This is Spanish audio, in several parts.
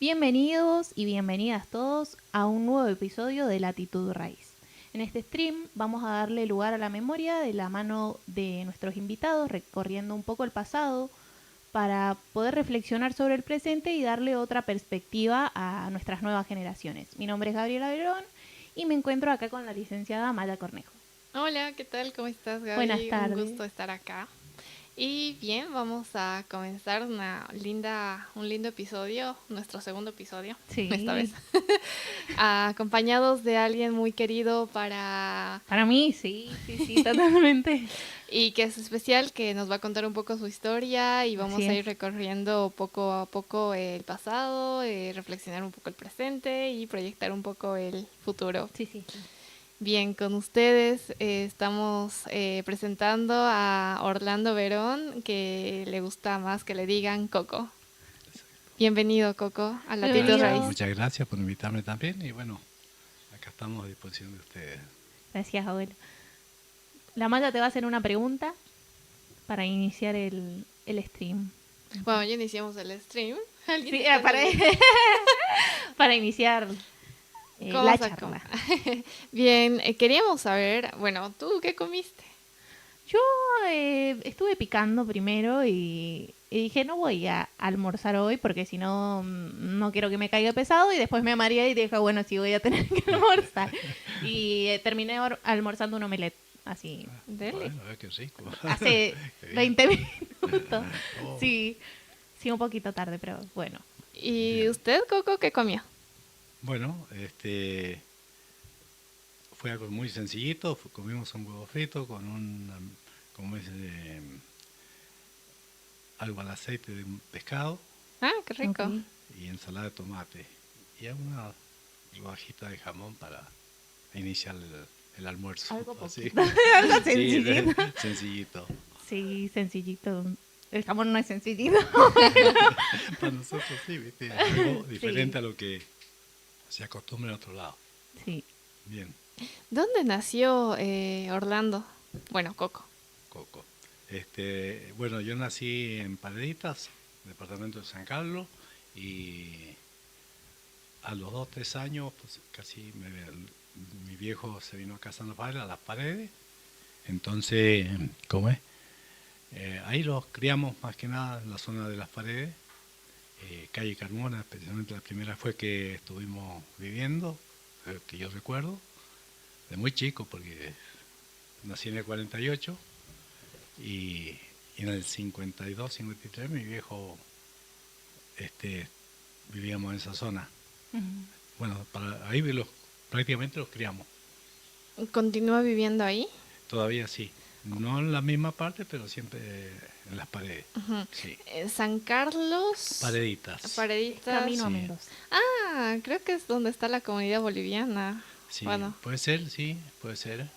Bienvenidos y bienvenidas todos a un nuevo episodio de Latitud Raíz. En este stream vamos a darle lugar a la memoria de la mano de nuestros invitados, recorriendo un poco el pasado para poder reflexionar sobre el presente y darle otra perspectiva a nuestras nuevas generaciones. Mi nombre es Gabriela Verón y me encuentro acá con la licenciada Maya Cornejo. Hola, ¿qué tal? ¿Cómo estás, Gaby? Buenas tardes. Un gusto estar acá. Y bien, vamos a comenzar un lindo episodio, nuestro segundo episodio, Sí. esta vez. Acompañados de alguien muy querido para mí, sí, totalmente. y que es especial, que nos va a contar un poco su historia y vamos a ir recorriendo poco a poco el pasado, reflexionar un poco el presente y proyectar un poco el futuro. Sí. Bien, con ustedes estamos presentando a Orlando Verón, que le gusta más que le digan Coco. Bienvenido, Coco, a Latitud Raíz. Muchas gracias por invitarme también y bueno, acá estamos a disposición de ustedes. Gracias, abuelo. La Maya te va a hacer una pregunta para iniciar el stream. Bueno, ya iniciamos el stream. Sí, para iniciar la charla. Bien, queríamos saber, bueno, ¿tú qué comiste? Yo estuve picando primero y dije, no voy a almorzar hoy porque si no, no quiero que me caiga pesado, y después me mareé y dije, bueno, sí voy a tener que almorzar. Y terminé almorzando un omelette, así. Dele. Bueno, qué rico. Hace 20 minutos. Sí, un poquito tarde, pero bueno. ¿Y Bien. usted, Coco, qué comió? Bueno, fue algo muy sencillito. Comimos un huevo frito con algo al aceite de un pescado. Ah, qué rico. Okay. Y ensalada de tomate. Y una rodajita de jamón para iniciar el almuerzo. Algo así. poquito. Algo sencillito. Sí, sencillito. Sí, sencillito. El jamón no es sencillito. Para nosotros sí, ¿viste? Algo diferente a lo que se acostumbra en otro lado. Sí. Bien. ¿Dónde nació Orlando? Bueno, Coco. Coco. Bueno, yo nací en Pareditas, departamento de San Carlos, y a los 2, 3 años, pues casi mi viejo se vino acá a San Rafael, a Las Paredes. Entonces, ¿cómo es? Ahí los criamos más que nada en la zona de Las Paredes, calle Carmona, especialmente la primera fue que estuvimos viviendo, que yo recuerdo, de muy chico, porque nací en el 48 y en el 52, 53 mi viejo vivíamos en esa zona. Uh-huh. Bueno, ahí prácticamente los criamos. ¿Continúa viviendo ahí? Todavía sí. No en la misma parte, pero siempre en Las Paredes. Uh-huh. Sí. San Carlos. Pareditas. Camino a Sí. Mendoza. Ah, creo que es donde está la comunidad boliviana. Sí, bueno. puede ser, sí, puede ser.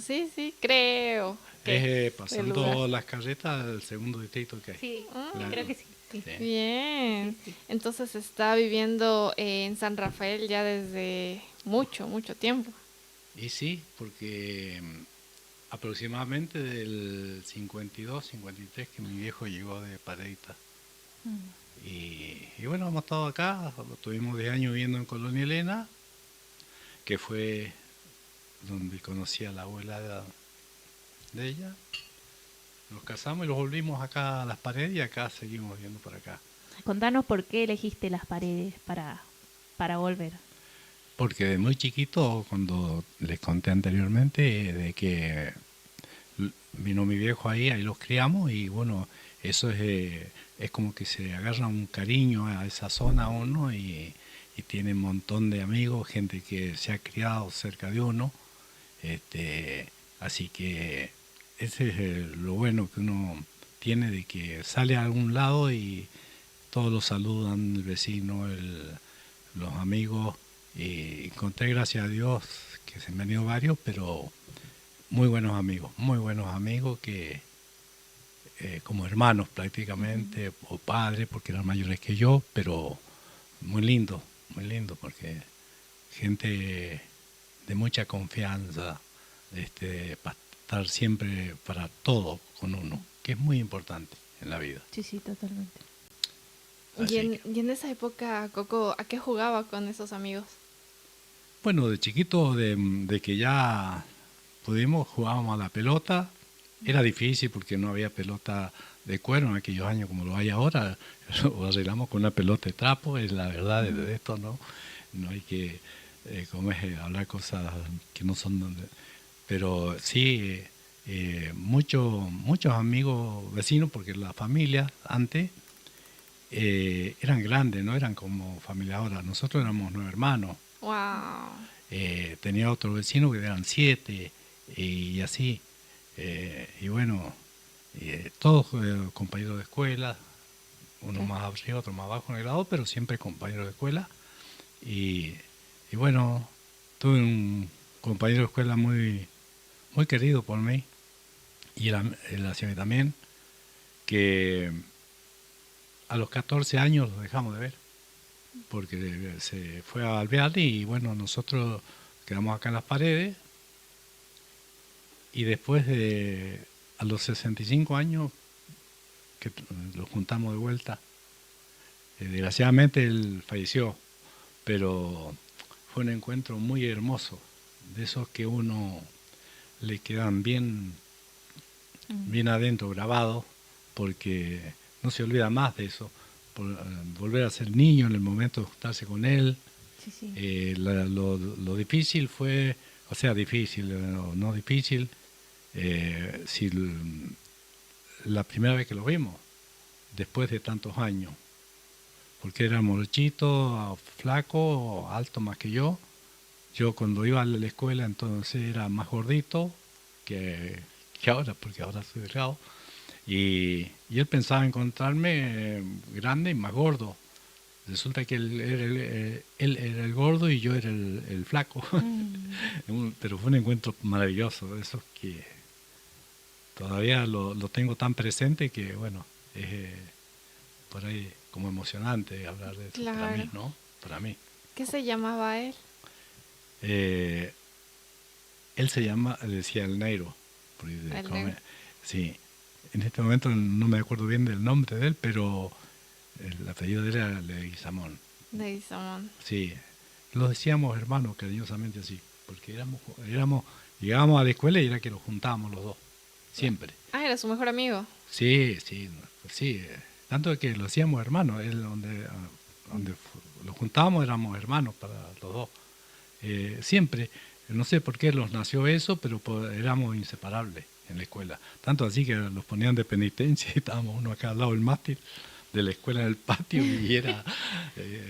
Sí, creo. Es pasando las carretas al segundo distrito que hay. Sí, creo que sí. Sí. Bien. Sí. Entonces está viviendo en San Rafael ya desde mucho tiempo. Y sí, porque aproximadamente del 52, 53 que mi viejo llegó de Pareditas. Y bueno, hemos estado acá, tuvimos 10 años viviendo en Colonia Elena, que fue donde conocí a la abuela de ella. Nos casamos y los volvimos acá a Las Paredes y acá seguimos viviendo por acá. Contanos por qué elegiste Las Paredes para volver. Porque de muy chiquito, cuando les conté anteriormente, de que vino mi viejo ahí los criamos y bueno, eso es como que se agarra un cariño a esa zona uno y tiene un montón de amigos, gente que se ha criado cerca de uno. Así que ese es lo bueno que uno tiene, de que sale a algún lado y todos lo saludan, el vecino, los amigos. Y encontré, gracias a Dios, que se me han ido varios, pero muy buenos amigos que como hermanos prácticamente, o padres, porque eran mayores que yo, pero muy lindo, porque gente de mucha confianza, para estar siempre para todo con uno, que es muy importante en la vida. Sí, totalmente. Y en esa época, Coco, ¿a qué jugaba con esos amigos? Bueno, de chiquito, de que ya pudimos, jugábamos a la pelota. Era difícil porque no había pelota de cuero en aquellos años como lo hay ahora. Lo arreglamos con una pelota de trapo, es la verdad de esto, ¿no? No hay que hablar cosas que no son... Pero sí, muchos amigos vecinos, porque la familia antes eran grandes, no eran como familia ahora. Nosotros éramos 9 hermanos. Wow. Tenía otro vecino que eran 7 y así. Y bueno, todos compañeros de escuela, uno más arriba, otro más abajo en el grado, pero siempre compañeros de escuela. Y bueno, tuve un compañero de escuela muy querido por mí, y él hacia mí también, que a los 14 años lo dejamos de ver, porque se fue a alvear y bueno, nosotros quedamos acá en las paredes, y después a los 65 años que lo juntamos de vuelta. Desgraciadamente él falleció, pero fue un encuentro muy hermoso, de esos que uno le quedan bien adentro grabados, porque no se olvida más de eso. Volver a ser niño en el momento de juntarse con él. Sí, sí. Lo difícil fue, o sea, difícil, no difícil, si la primera vez que lo vimos, después de tantos años, porque era morochito, flaco, alto más que yo. Yo cuando iba a la escuela entonces era más gordito que ahora, porque ahora soy delgado. Y él pensaba encontrarme grande y más gordo. Resulta que él era el gordo y yo era el flaco. Pero fue un encuentro maravilloso, de esos que todavía lo tengo tan presente que, bueno, es por ahí como emocionante hablar de eso. Claro. Para mí, ¿no? Para mí. ¿Qué se llamaba él? Él decía el Neiro. Sí, en este momento no me acuerdo bien del nombre de él, pero el apellido de él era Leguizamón. Leguizamón. Sí, lo decíamos hermanos cariñosamente así, porque llegábamos a la escuela y era que nos juntábamos los dos, siempre. Ah, era su mejor amigo. Sí, tanto que lo hacíamos hermanos, él donde lo juntábamos éramos hermanos para los dos. Siempre, no sé por qué los nació eso, pero éramos inseparables en la escuela. Tanto así que los ponían de penitencia y estábamos uno acá al lado del mástil de la escuela en el patio y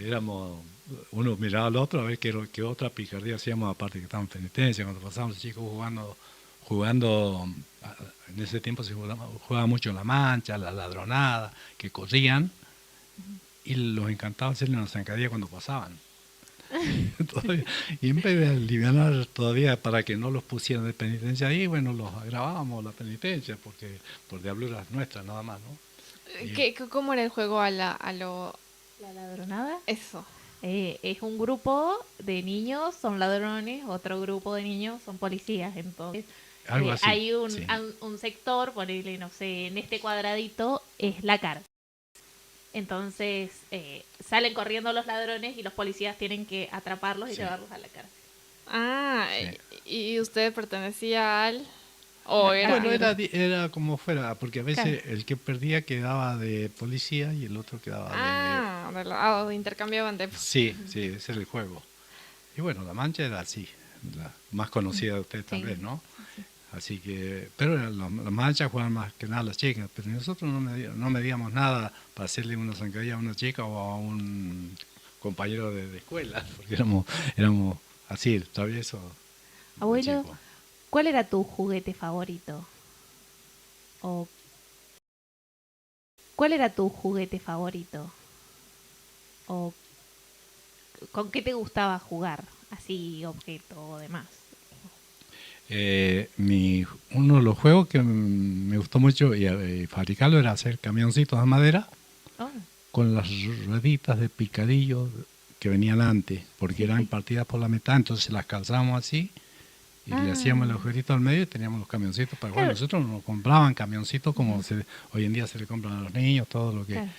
éramos, uno miraba al otro a ver qué otra picardía hacíamos aparte que estaban en penitencia. Cuando pasábamos los chicos jugando, en ese tiempo se jugaba mucho la mancha, la ladronada, que corrían, y los encantaba hacerle una zancadilla cuando pasaban. Y en vez de aliviar todavía para que no los pusieran de penitencia ahí, bueno, los agravábamos la penitencia, porque por diabluras nuestras nada más, ¿no? ¿Cómo era el juego ¿La ladronada? Eso. Es un grupo de niños, son ladrones, otro grupo de niños son policías, entonces algo así, hay sí. un sector, ponele, no sé, en este cuadradito es la cárcel. Entonces salen corriendo los ladrones y los policías tienen que atraparlos y llevarlos a la cárcel. Ah, sí. ¿Y usted pertenecía al...? ¿O era...? Bueno, era como fuera, porque a veces el que perdía quedaba de policía y el otro quedaba de lado, intercambiaban de... Sí, ese era el juego. Y bueno, la mancha era así, la más conocida de ustedes tal vez, ¿no? Sí. Así que, pero las manchas juegan más que nada las chicas, pero nosotros no medíamos nada para hacerle una zancadilla a una chica o a un compañero de escuela, porque éramos así, traviesos. Abuelo, ¿cuál era tu juguete favorito? ¿O cuál era tu juguete favorito? ¿O con qué te gustaba jugar? Así, objeto o demás. Uno de los juegos que me gustó mucho y fabricarlo era hacer camioncitos de madera con las rueditas de picadillo que venían antes, porque eran partidas por la mitad, entonces las calzábamos así y le hacíamos el agujerito al medio y teníamos los camioncitos para jugar. Claro. Nosotros nos compraban camioncitos como hoy en día se le compran a los niños, todo lo que Claro.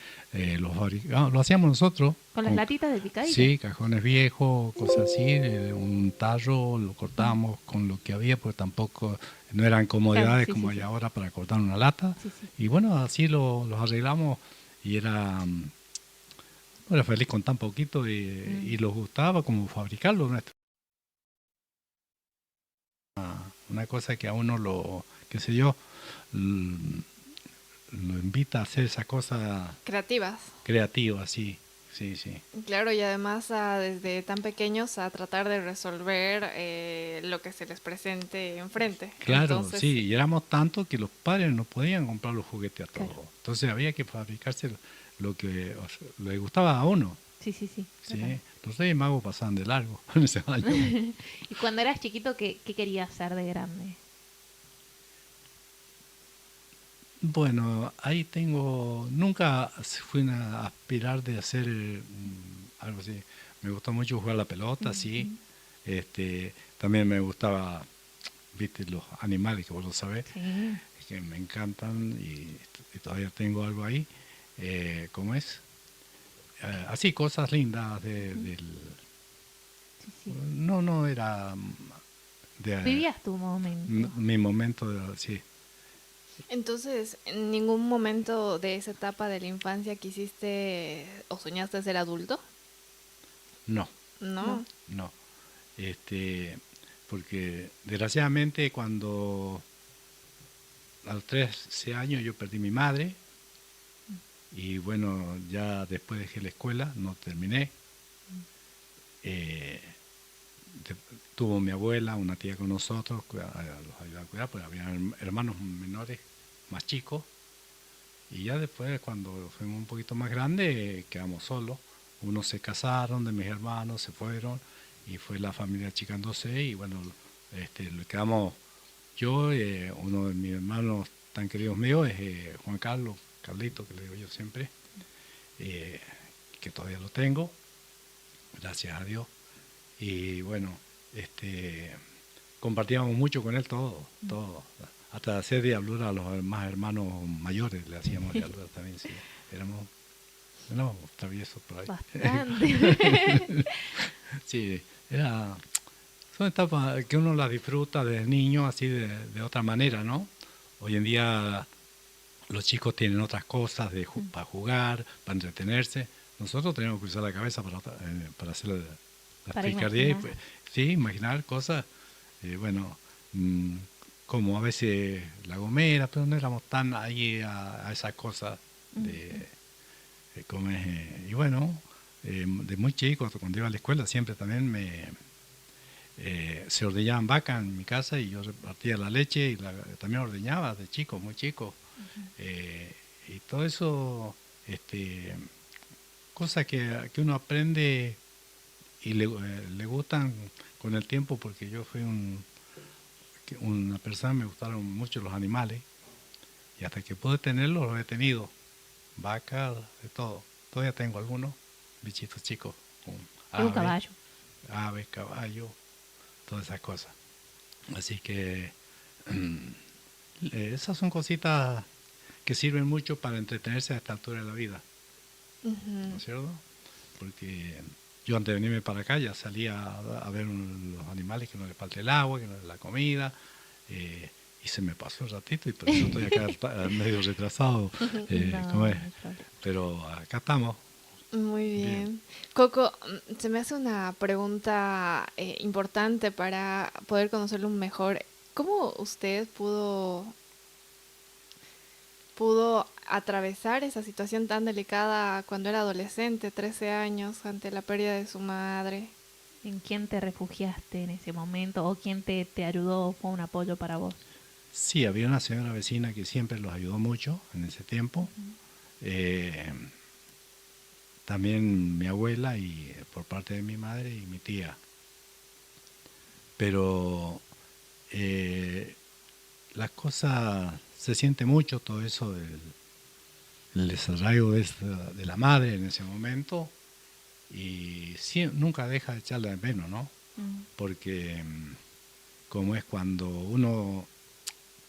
los fabricamos, lo hacíamos nosotros. Con las latitas de picadillo. Sí, cajones viejos, cosas así, un tarro, lo cortábamos con lo que había, porque tampoco no eran comodidades Claro, sí, como sí, hay sí. ahora para cortar una lata. Sí, sí. Y bueno, así los arreglamos y era feliz con tan poquito y los gustaba como fabricarlo. Una cosa que a uno qué sé yo, lo invita a hacer esa cosa Creativas. creativa, sí. Sí. Claro, y además desde tan pequeños a tratar de resolver lo que se les presente enfrente. Claro, Entonces, sí, y éramos tantos que los padres no podían comprar los juguetes a todos. Claro. Entonces había que fabricarse lo que le gustaba a uno. Sí. ¿Sí? Total. Los Reyes Magos pasaban de largo en ese año. Y cuando eras chiquito, ¿qué querías ser de grande? Bueno, ahí nunca fui a aspirar de hacer algo así. Me gustó mucho jugar la pelota, sí. También me gustaba, viste, los animales, que vos lo sabés, Sí. que me encantan y todavía tengo algo ahí. ¿Cómo es? Así, cosas lindas Sí. No era Vivías tu momento. mi momento, sí. entonces, en ningún momento de esa etapa de la infancia quisiste o soñaste ser adulto, No. ¿no? No, porque desgraciadamente cuando a los 13 años yo perdí mi madre y bueno, ya después dejé la escuela, no terminé. Tuvo mi abuela, una tía con nosotros, los ayudaba a cuidar, porque había hermanos menores, más chicos. Y ya después, cuando fuimos un poquito más grandes, quedamos solos. Unos se casaron de mis hermanos, se fueron, y fue la familia achicándose, y bueno, le quedamos yo, uno de mis hermanos tan queridos míos es Juan Carlos, Carlito, que le digo yo siempre, que todavía lo tengo, gracias a Dios. Y bueno, compartíamos mucho con él todo. Hasta hacer diablura a los más hermanos mayores, le hacíamos diablura también, sí. Éramos traviesos por ahí. Bastante. Sí, son etapas que uno las disfruta desde niño así de otra manera, ¿no? Hoy en día los chicos tienen otras cosas para jugar, para entretenerse. Nosotros tenemos que usar la cabeza para hacer las Para picardías, imaginar. sí, imaginar cosas, como a veces La Gomera, pero no éramos tan ahí a esas cosas y bueno, de muy chico, cuando iba a la escuela, siempre también se ordeñaban vacas en mi casa y yo repartía la leche y también ordeñaba de chico, muy chico. Y todo eso, cosas que uno aprende y le gustan con el tiempo, porque yo fui una persona, me gustaron mucho los animales y hasta que pude tenerlos los he tenido. Vacas, de todo. Todavía tengo algunos bichitos chicos. Es un caballo. Aves, caballos, todas esas cosas. Así que esas son cositas que sirven mucho para entretenerse a esta altura de la vida. ¿No es cierto? Porque yo antes de venirme para acá ya salía a ver los animales, que no les falte el agua, que no les la comida. Y se me pasó un ratito y por eso estoy acá medio retrasado. ¿Cómo es? Pero acá estamos. Muy bien. Coco, se me hace una pregunta importante para poder conocerlo mejor. ¿Cómo usted pudo atravesar esa situación tan delicada cuando era adolescente, 13 años, ante la pérdida de su madre? ¿En quién te refugiaste en ese momento? ¿O quién te ayudó? ¿Fue un apoyo para vos? Sí, había una señora vecina que siempre los ayudó mucho en ese tiempo. También mi abuela y por parte de mi madre y mi tía. Pero las cosas, se siente mucho todo eso el desarraigo de la madre en ese momento, y sí, nunca deja de echarla de menos, ¿no? Porque como es cuando uno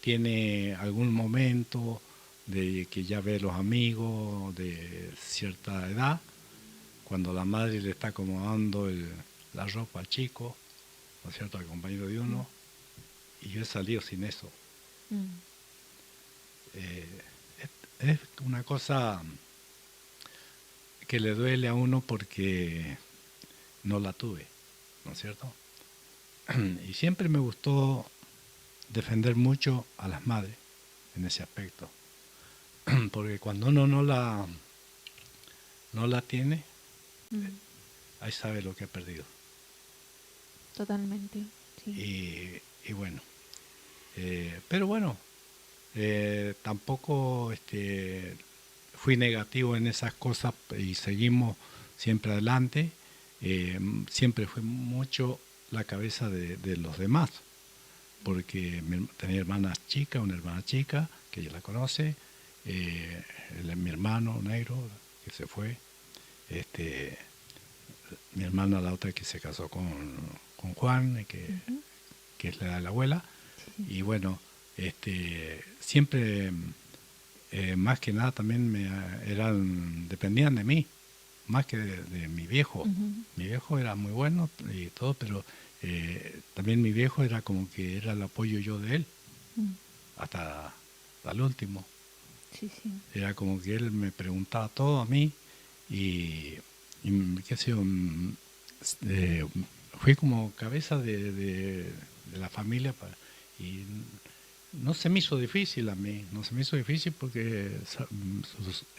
tiene algún momento de que ya ve los amigos de cierta edad, cuando la madre le está acomodando la ropa al chico, ¿no es cierto?, al compañero de uno, y yo he salido sin eso. Es una cosa que le duele a uno porque no la tuve, ¿no es cierto? Y siempre me gustó defender mucho a las madres en ese aspecto, porque cuando uno no la tiene, ahí sabe lo que ha perdido. Totalmente, sí. Y bueno, pero bueno, tampoco fui negativo en esas cosas y seguimos siempre adelante. Siempre fue mucho la cabeza de los demás, porque tenía hermanas chicas, una hermana chica que ella la conoce, mi hermano negro que se fue, mi hermana la otra que se casó con Juan, que es la de la abuela, y bueno, siempre más que nada también dependían de mí, más que de mi viejo. Mi viejo era muy bueno y todo, pero también mi viejo era como que era el apoyo yo de él, hasta el último. Sí, sí. Era como que él me preguntaba todo a mí y qué sé yo, fui como cabeza de la familia y no se me hizo difícil a mí, no se me hizo difícil porque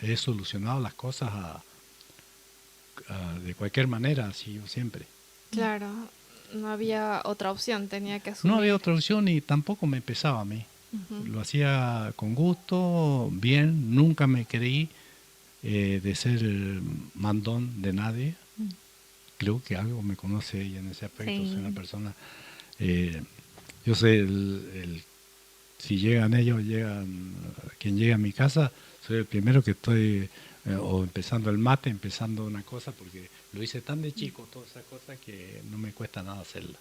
he solucionado las cosas de cualquier manera, así yo siempre. Claro, no había otra opción, tenía que asumir. No había otra opción y tampoco me pesaba a mí. Lo hacía con gusto, bien, nunca me creí de ser mandón de nadie. Creo que algo me conoce ella en ese aspecto, Sí. soy una persona... yo sé, si llegan ellos, quien llega a mi casa, soy el primero que estoy o empezando el mate, empezando una cosa, porque lo hice tan de chico, todas esas cosas, que no me cuesta nada hacerlas.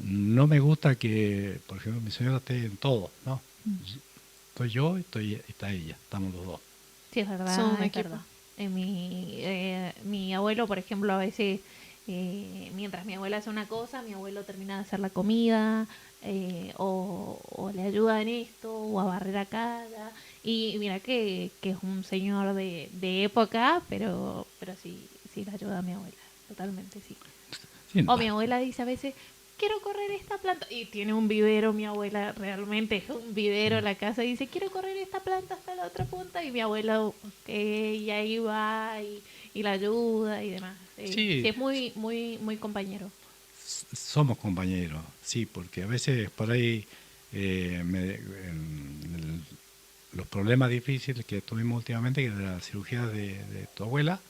No me gusta que, por ejemplo, mi señora esté en todo, ¿no? Estoy yo y está ella, estamos los dos. Sí, es verdad. Son un es equipo. verdad. Mi abuelo, por ejemplo, a veces, mientras mi abuela hace una cosa, mi abuelo termina de hacer la comida, o le ayuda en esto, o a barrer acá. Y mira que es un señor de época, pero sí le ayuda a mi abuela, totalmente, sí. Sí, O mi abuela dice a veces, quiero correr esta planta. Y tiene un vivero, mi abuela realmente es un vivero en la casa. Y dice, quiero correr esta planta hasta la otra punta. Y mi abuela, ok, y ahí va y la ayuda y demás. Sí. Es muy, muy, muy compañero. Somos compañeros, sí, porque a veces por ahí los problemas difíciles que tuvimos últimamente, que de la cirugía de tu abuela,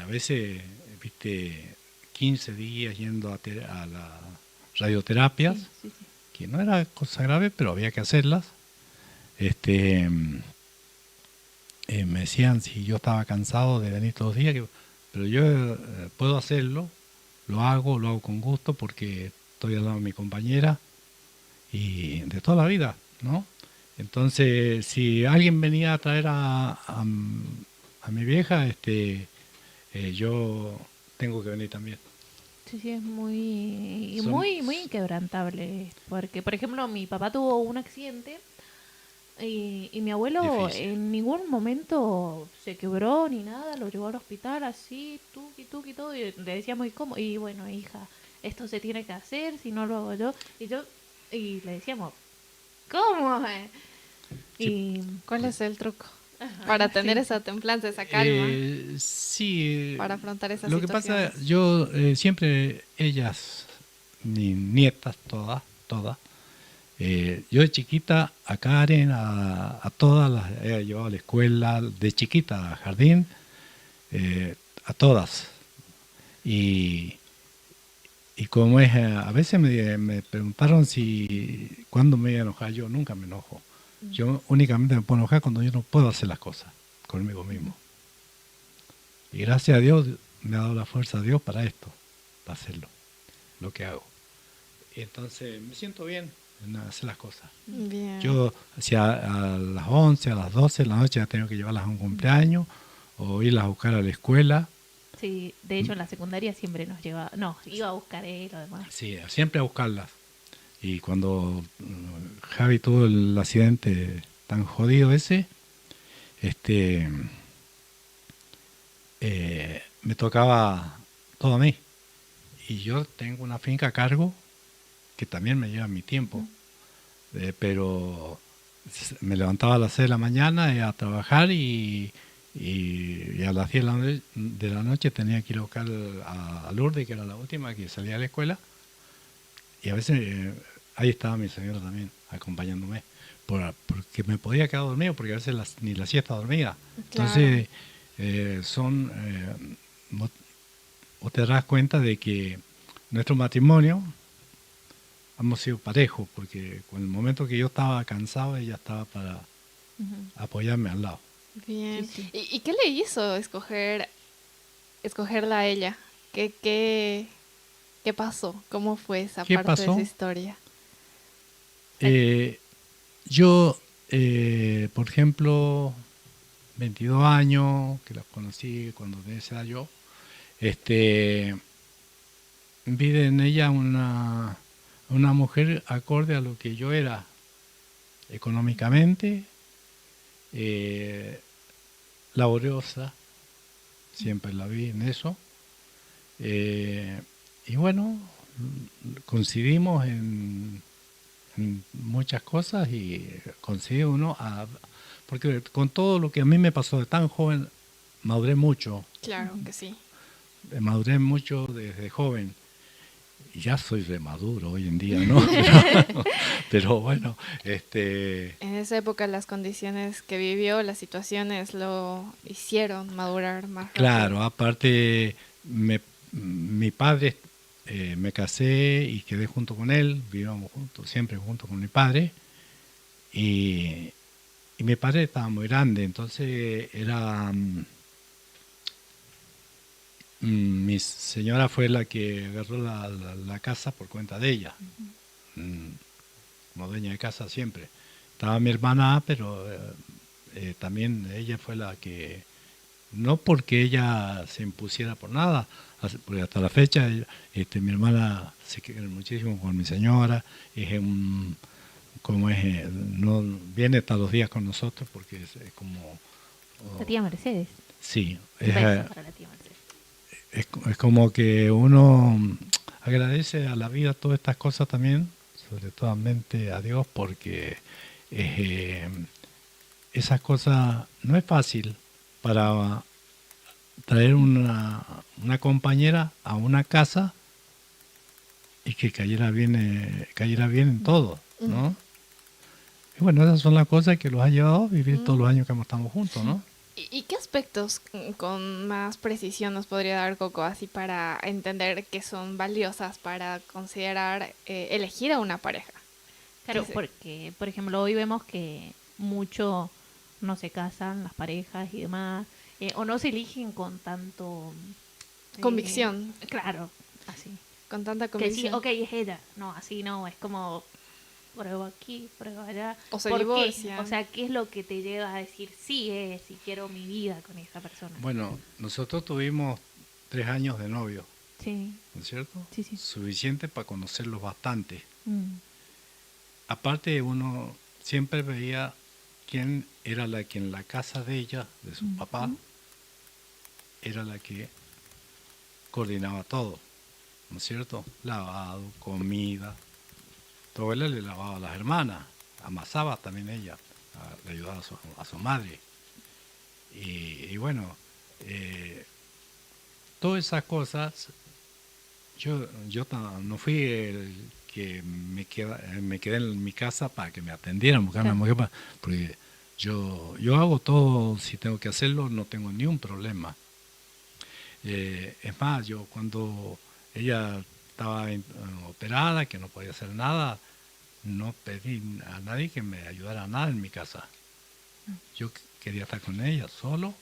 a veces, viste, 15 días yendo a las radioterapias, Sí. que no era cosa grave, pero había que hacerlas. Me decían si yo estaba cansado de venir todos los días, pero yo puedo hacerlo, lo hago con gusto porque estoy al lado de mi compañera y de toda la vida, ¿no? Entonces, si alguien venía a traer a mi vieja, yo tengo que venir también. Sí, es muy, Son- muy, muy inquebrantable. Porque, por ejemplo, mi papá tuvo un accidente y mi abuelo Difícil. en ningún momento se quebró ni nada, lo llevó al hospital así, tuqui, todo. Y le decíamos, ¿y cómo? Y bueno, hija, esto se tiene que hacer, si no lo hago yo. Y le decíamos, ¿cómo? Y ¿Cuál es el truco para tener sí. esa templanza, esa calma, Sí, para afrontar esas lo que pasa, situaciones? yo siempre, ellas, mis nietas, todas, yo de chiquita a Karen, a todas las he llevado a la escuela, de chiquita a jardín, a todas. Y como es, a veces me preguntaron cuándo me iba a enojar. Yo nunca me enojo. Yo únicamente me puedo enojar cuando yo no puedo hacer las cosas conmigo mismo. Y gracias a Dios me ha dado la fuerza Dios para esto, para hacerlo, lo que hago. Y entonces me siento bien en hacer las cosas. Bien. Yo, si a las 11, a las 12 de la noche ya tengo que llevarlas a un cumpleaños o irlas a buscar a la escuela. Sí, de hecho en la secundaria siempre nos llevaba, no, iba a buscar él o demás. Sí, siempre a buscarlas. Y cuando Javi tuvo el accidente tan jodido ese, me tocaba todo a mí. Y yo tengo una finca a cargo que también me lleva mi tiempo. Pero me levantaba a las 6 de la mañana a trabajar y a las 10 de la noche tenía que ir a buscar a Lourdes, que era la última que salía de la escuela. Y a veces ahí estaba mi señora también acompañándome, porque me podía quedar dormido, porque a veces ni la siesta dormía. Entonces, vos te das cuenta de que nuestro matrimonio hemos sido parejos, porque con el momento que yo estaba cansado, ella estaba para apoyarme al lado. Bien. Sí, sí. ¿Y qué le hizo escogerla a ella? ¿Qué pasó? ¿Cómo fue esa ¿Qué parte de pasó? esa historia? Yo, por ejemplo, 22 años, que la conocí cuando tenía esa edad yo, vi en ella una mujer acorde a lo que yo era económicamente, laboriosa, siempre la vi en eso. Y bueno, coincidimos en muchas cosas y coincide uno porque con todo lo que a mí me pasó de tan joven, maduré mucho, Claro que sí. maduré mucho desde joven. Y ya soy remaduro hoy en día, ¿no? Pero bueno, En esa época las condiciones que vivió, las situaciones lo hicieron madurar más rápido. claro, aparte mi padre, me casé y quedé junto con él, vivíamos juntos, siempre junto con mi padre, y mi padre estaba muy grande, entonces mi señora fue la que agarró la casa por cuenta de ella, como dueña de casa siempre. Estaba mi hermana, pero también ella fue la que, no porque ella se impusiera por nada, porque hasta la fecha mi hermana se quiere muchísimo con mi señora, no viene todos los días con nosotros porque es como... La tía Mercedes. Sí, Un beso para la tía Mercedes. es como que uno agradece a la vida todas estas cosas también, sobre todo a Dios, porque esas cosas no es fácil para traer una compañera a una casa y que cayera bien en todo, ¿no? Y bueno, esas son las cosas que los ha llevado a vivir todos los años que estamos juntos, ¿no? ¿Y qué aspectos con más precisión nos podría dar Coco así para entender que son valiosas para considerar elegir a una pareja? Claro, porque, por ejemplo, hoy vemos que mucho no se casan las parejas y demás, o no se eligen con tanto... Convicción. Claro, así. Con tanta Que sí, convicción. ok, es ella. No, así no, es como prueba aquí, prueba allá. O se ¿Por qué? divorcian. O sea, ¿qué es lo que te lleva a decir sí si quiero mi vida con esa persona? Bueno, nosotros tuvimos 3 años de novio, Sí, ¿no es cierto? sí, sí. Suficiente para conocerlos bastante. Mm. Aparte, uno siempre veía quién era la que en la casa de ella, de su papá, era la que coordinaba todo, ¿no es cierto? Lavado, comida. Tu abuela le lavaba a las hermanas, amasaba también ella, le ayudaba a su madre. Y bueno, todas esas cosas, yo no fui el que me quedé en mi casa para que me atendieran, buscar una mujer, porque yo hago todo, si tengo que hacerlo, no tengo ni un problema. Es más, yo cuando ella estaba operada, que no podía hacer nada, no pedí a nadie que me ayudara a nada en mi casa. Yo quería estar con ella solo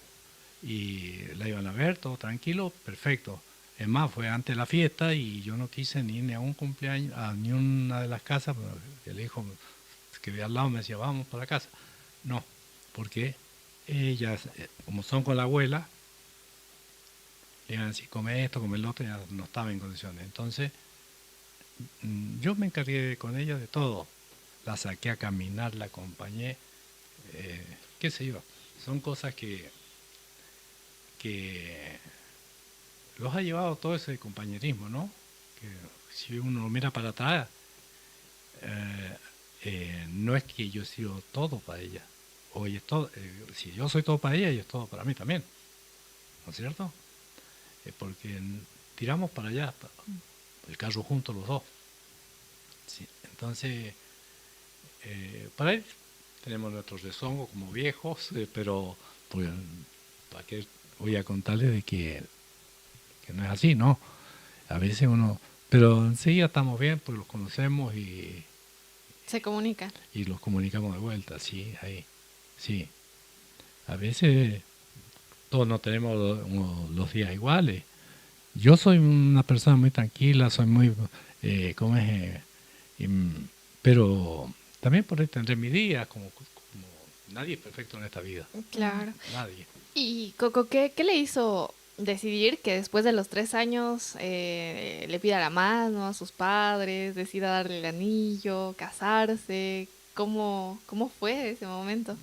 y la iban a ver, todo tranquilo, perfecto. Es más, fue antes de la fiesta y yo no quise ni ir ni a un cumpleaños, a ni una de las casas, pero el hijo que vi al lado me decía, vamos para la casa. No, porque ellas, como son con la abuela, le iban a decir, come esto, come el otro, ya no estaba en condiciones. Entonces, yo me encargué con ella de todo. La saqué a caminar, la acompañé, qué sé yo. Son cosas que los ha llevado todo ese compañerismo, ¿no? Que si uno lo mira para atrás, no es que yo he sido todo para ella. O ella es todo, si yo soy todo para ella, ella es todo para mí también. ¿No es cierto? Porque tiramos para allá, el carro juntos los dos. Sí, entonces, para él tenemos nuestros rezongos como viejos, pero pues, ¿para qué voy a contarles de que no es así, ¿no? A veces uno, pero enseguida estamos bien, pues los conocemos Se comunican. y los comunicamos de vuelta, sí, ahí, sí. A veces todos no tenemos los días iguales. Yo soy una persona muy tranquila, soy muy, ¿cómo es? Pero también por ahí tendré mis días, como nadie es perfecto en esta vida, Claro. nadie. Y Coco, ¿qué le hizo decidir que después de los 3 años le pida la mano a sus padres, decida darle el anillo, casarse? ¿Cómo fue ese momento?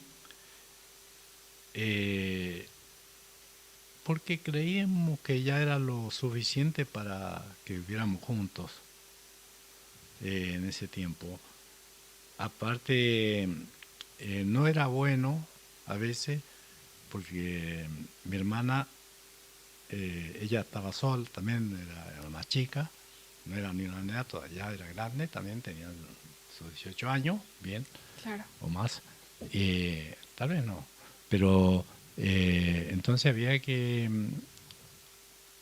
Porque creíamos que ya era lo suficiente para que viviéramos juntos en ese tiempo. Aparte, no era bueno a veces porque mi hermana, ella estaba sola, también era más chica, no era ni una nena, todavía era grande, también tenía sus 18 años, bien, Claro. o más. Tal vez no, pero entonces había que,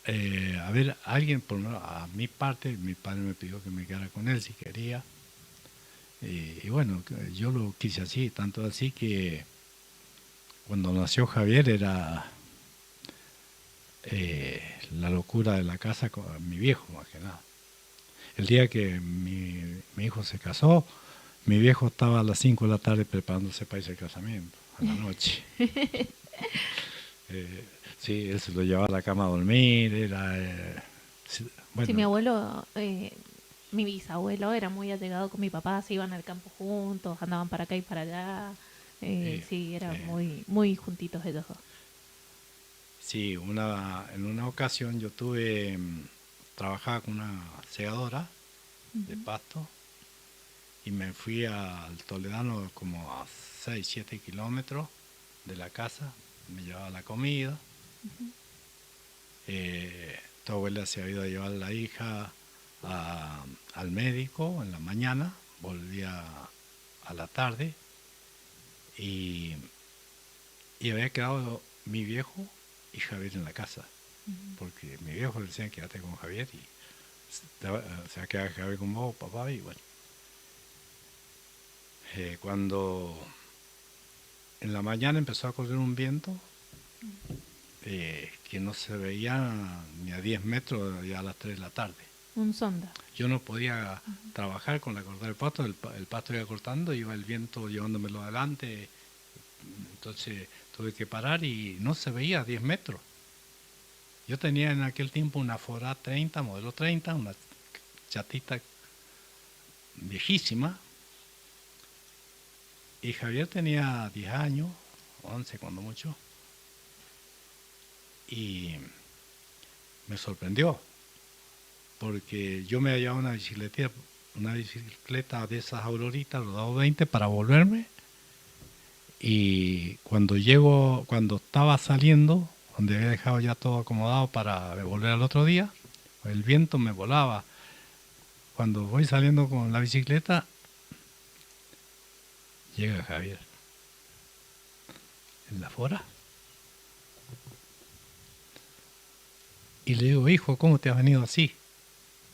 a ver, alguien, por lo menos a mi parte, mi padre me pidió que me quedara con él si quería. Y bueno, yo lo quise así, tanto así que cuando nació Javier era la locura de la casa con mi viejo, más que nada. El día que mi hijo se casó, mi viejo estaba a las 5 de la tarde preparándose para irse al casamiento, a la noche. Sí, él se lo llevaba a la cama a dormir, era... bueno, Sí, mi abuelo, mi bisabuelo era muy allegado con mi papá, se iban al campo juntos, andaban para acá y para allá. Sí, eran muy juntitos ellos dos. sí, en una ocasión yo trabajaba con una segadora de pasto y me fui al Toledano como a 6, 7 kilómetros de la casa, me llevaba la comida. Tu abuela se había ido a llevar a la hija al médico en la mañana, volvía a la tarde y había quedado mi viejo y Javier en la casa, porque mi viejo le decía quédate con Javier y se va a quedar Javier con vos, papá, y bueno. Cuando en la mañana empezó a correr un viento que no se veía ni a 10 metros ya a las 3 de la tarde. Un sonda. Yo no podía trabajar con la cortada del pasto, el pasto iba cortando, iba el viento llevándomelo adelante, entonces tuve que parar y no se veía a 10 metros. Yo tenía en aquel tiempo una Ford A30, modelo 30, una chatita viejísima, y Javier tenía 10 años, 11 cuando mucho, y me sorprendió, porque yo me había llevado una bicicleta de esas Auroritas, los 220, para volverme, y cuando estaba saliendo, donde había dejado ya todo acomodado para volver al otro día, el viento me volaba. Cuando voy saliendo con la bicicleta, llega Javier en la fora y le digo, hijo, ¿cómo te has venido así?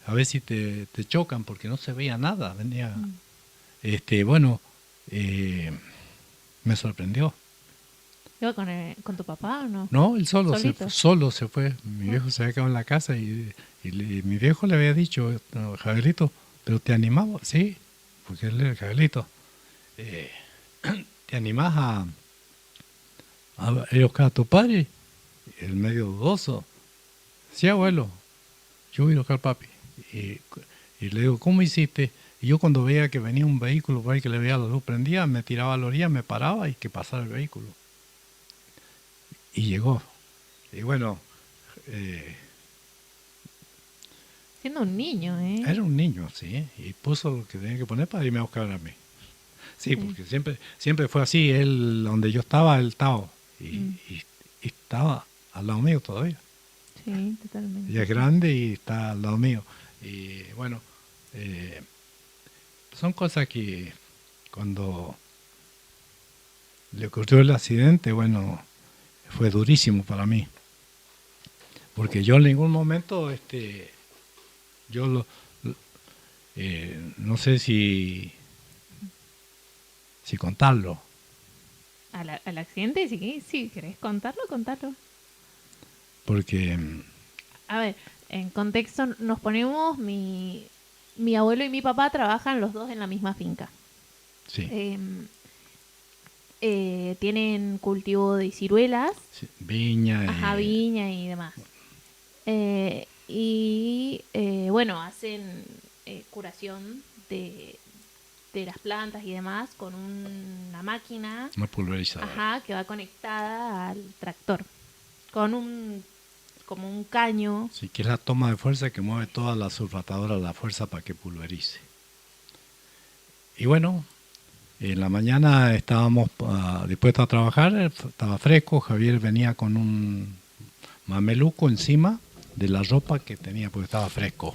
A ver si te chocan, porque no se veía nada. Venía, bueno, me sorprendió. ¿Iba con tu papá o no? No, él ¿Solito? solo se fue. Mi viejo se había quedado en la casa y mi viejo le había dicho, no, Javielito, ¿pero te animaba? Sí, porque él era Javielito. Eh, ¿Te animás a ir a buscar a tu padre? El medio dudoso. Sí, abuelo, yo voy a buscar a papi. Y, y le digo, ¿cómo hiciste? Y yo cuando veía que venía un vehículo por ahí que le veía la luz prendida, me tiraba a la orilla, me paraba y que pasara el vehículo. Y llegó. Y bueno, eh, Siendo un niño, ¿eh? era un niño, sí, y puso lo que tenía que poner para irme a buscar a mí. Sí, Sí. porque siempre fue así. Él, donde yo estaba, él estaba. Y estaba al lado mío todavía. Sí, totalmente. Ella es grande y está al lado mío. Y bueno, son cosas que cuando le ocurrió el accidente, bueno, fue durísimo para mí. Porque yo en ningún momento, yo no sé si contarlo, ¿Al accidente? Sí, sí, ¿querés contarlo? Contarlo. porque A ver, en contexto nos ponemos, mi abuelo y mi papá trabajan los dos en la misma finca. sí, Tienen cultivo de ciruelas, sí, viña, ajá, viña y demás. Bueno, hacen curación de las plantas y demás con una máquina, una pulverizadora. ajá, que va conectada al tractor con como un caño. Sí, que es la toma de fuerza que mueve toda la sulfatadora, la fuerza para que pulverice. Y bueno, en la mañana estábamos dispuestos a trabajar, estaba fresco, Javier venía con un mameluco encima de la ropa que tenía porque estaba fresco.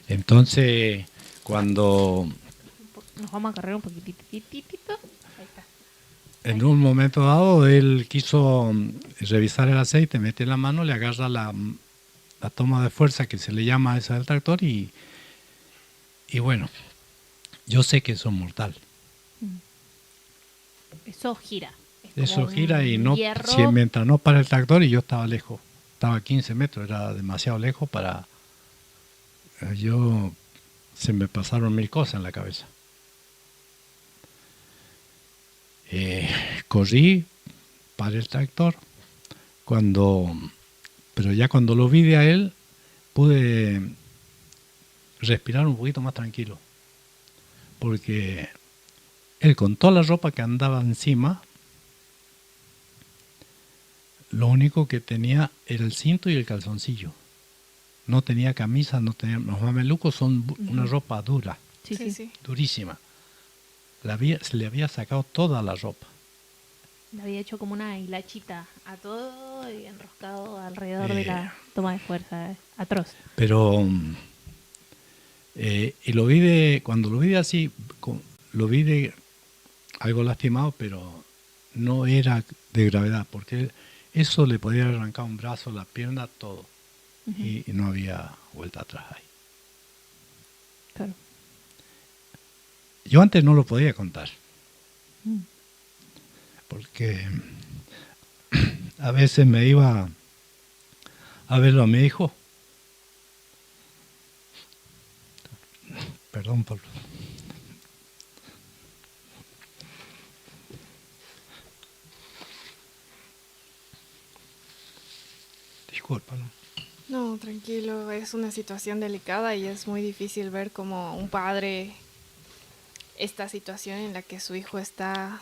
Entonces, cuando Nos vamos a correr un poquitito. Ahí está. en un momento dado él quiso revisar el aceite, mete la mano, le agarra la toma de fuerza que se le llama a esa del tractor y bueno, yo sé que eso es mortal. Eso gira. Es Eso como gira y un no, hierro. mientras no para el tractor y yo estaba lejos, estaba a 15 metros, era demasiado lejos para... se me pasaron mil cosas en la cabeza. Corrí para el tractor, pero ya cuando lo vi de a él, pude respirar un poquito más tranquilo, porque él con toda la ropa que andaba encima, lo único que tenía era el cinto y el calzoncillo. No tenía camisa, no tenía... Los mamelucos son una ropa dura, Sí. durísima. Se le había sacado toda la ropa. Le había hecho como una hilachita a todo y enroscado alrededor de la toma de fuerza. Atroz. Pero y cuando lo vi de así, lo vi de algo lastimado, pero no era de gravedad, porque eso le podía arrancar un brazo, la pierna, todo. Y no había vuelta atrás ahí. Claro. Yo antes no lo podía contar, porque a veces me iba a verlo a mi hijo. Perdón por... Disculpa, ¿no? No, tranquilo, es una situación delicada y es muy difícil ver como un padre esta situación en la que su hijo está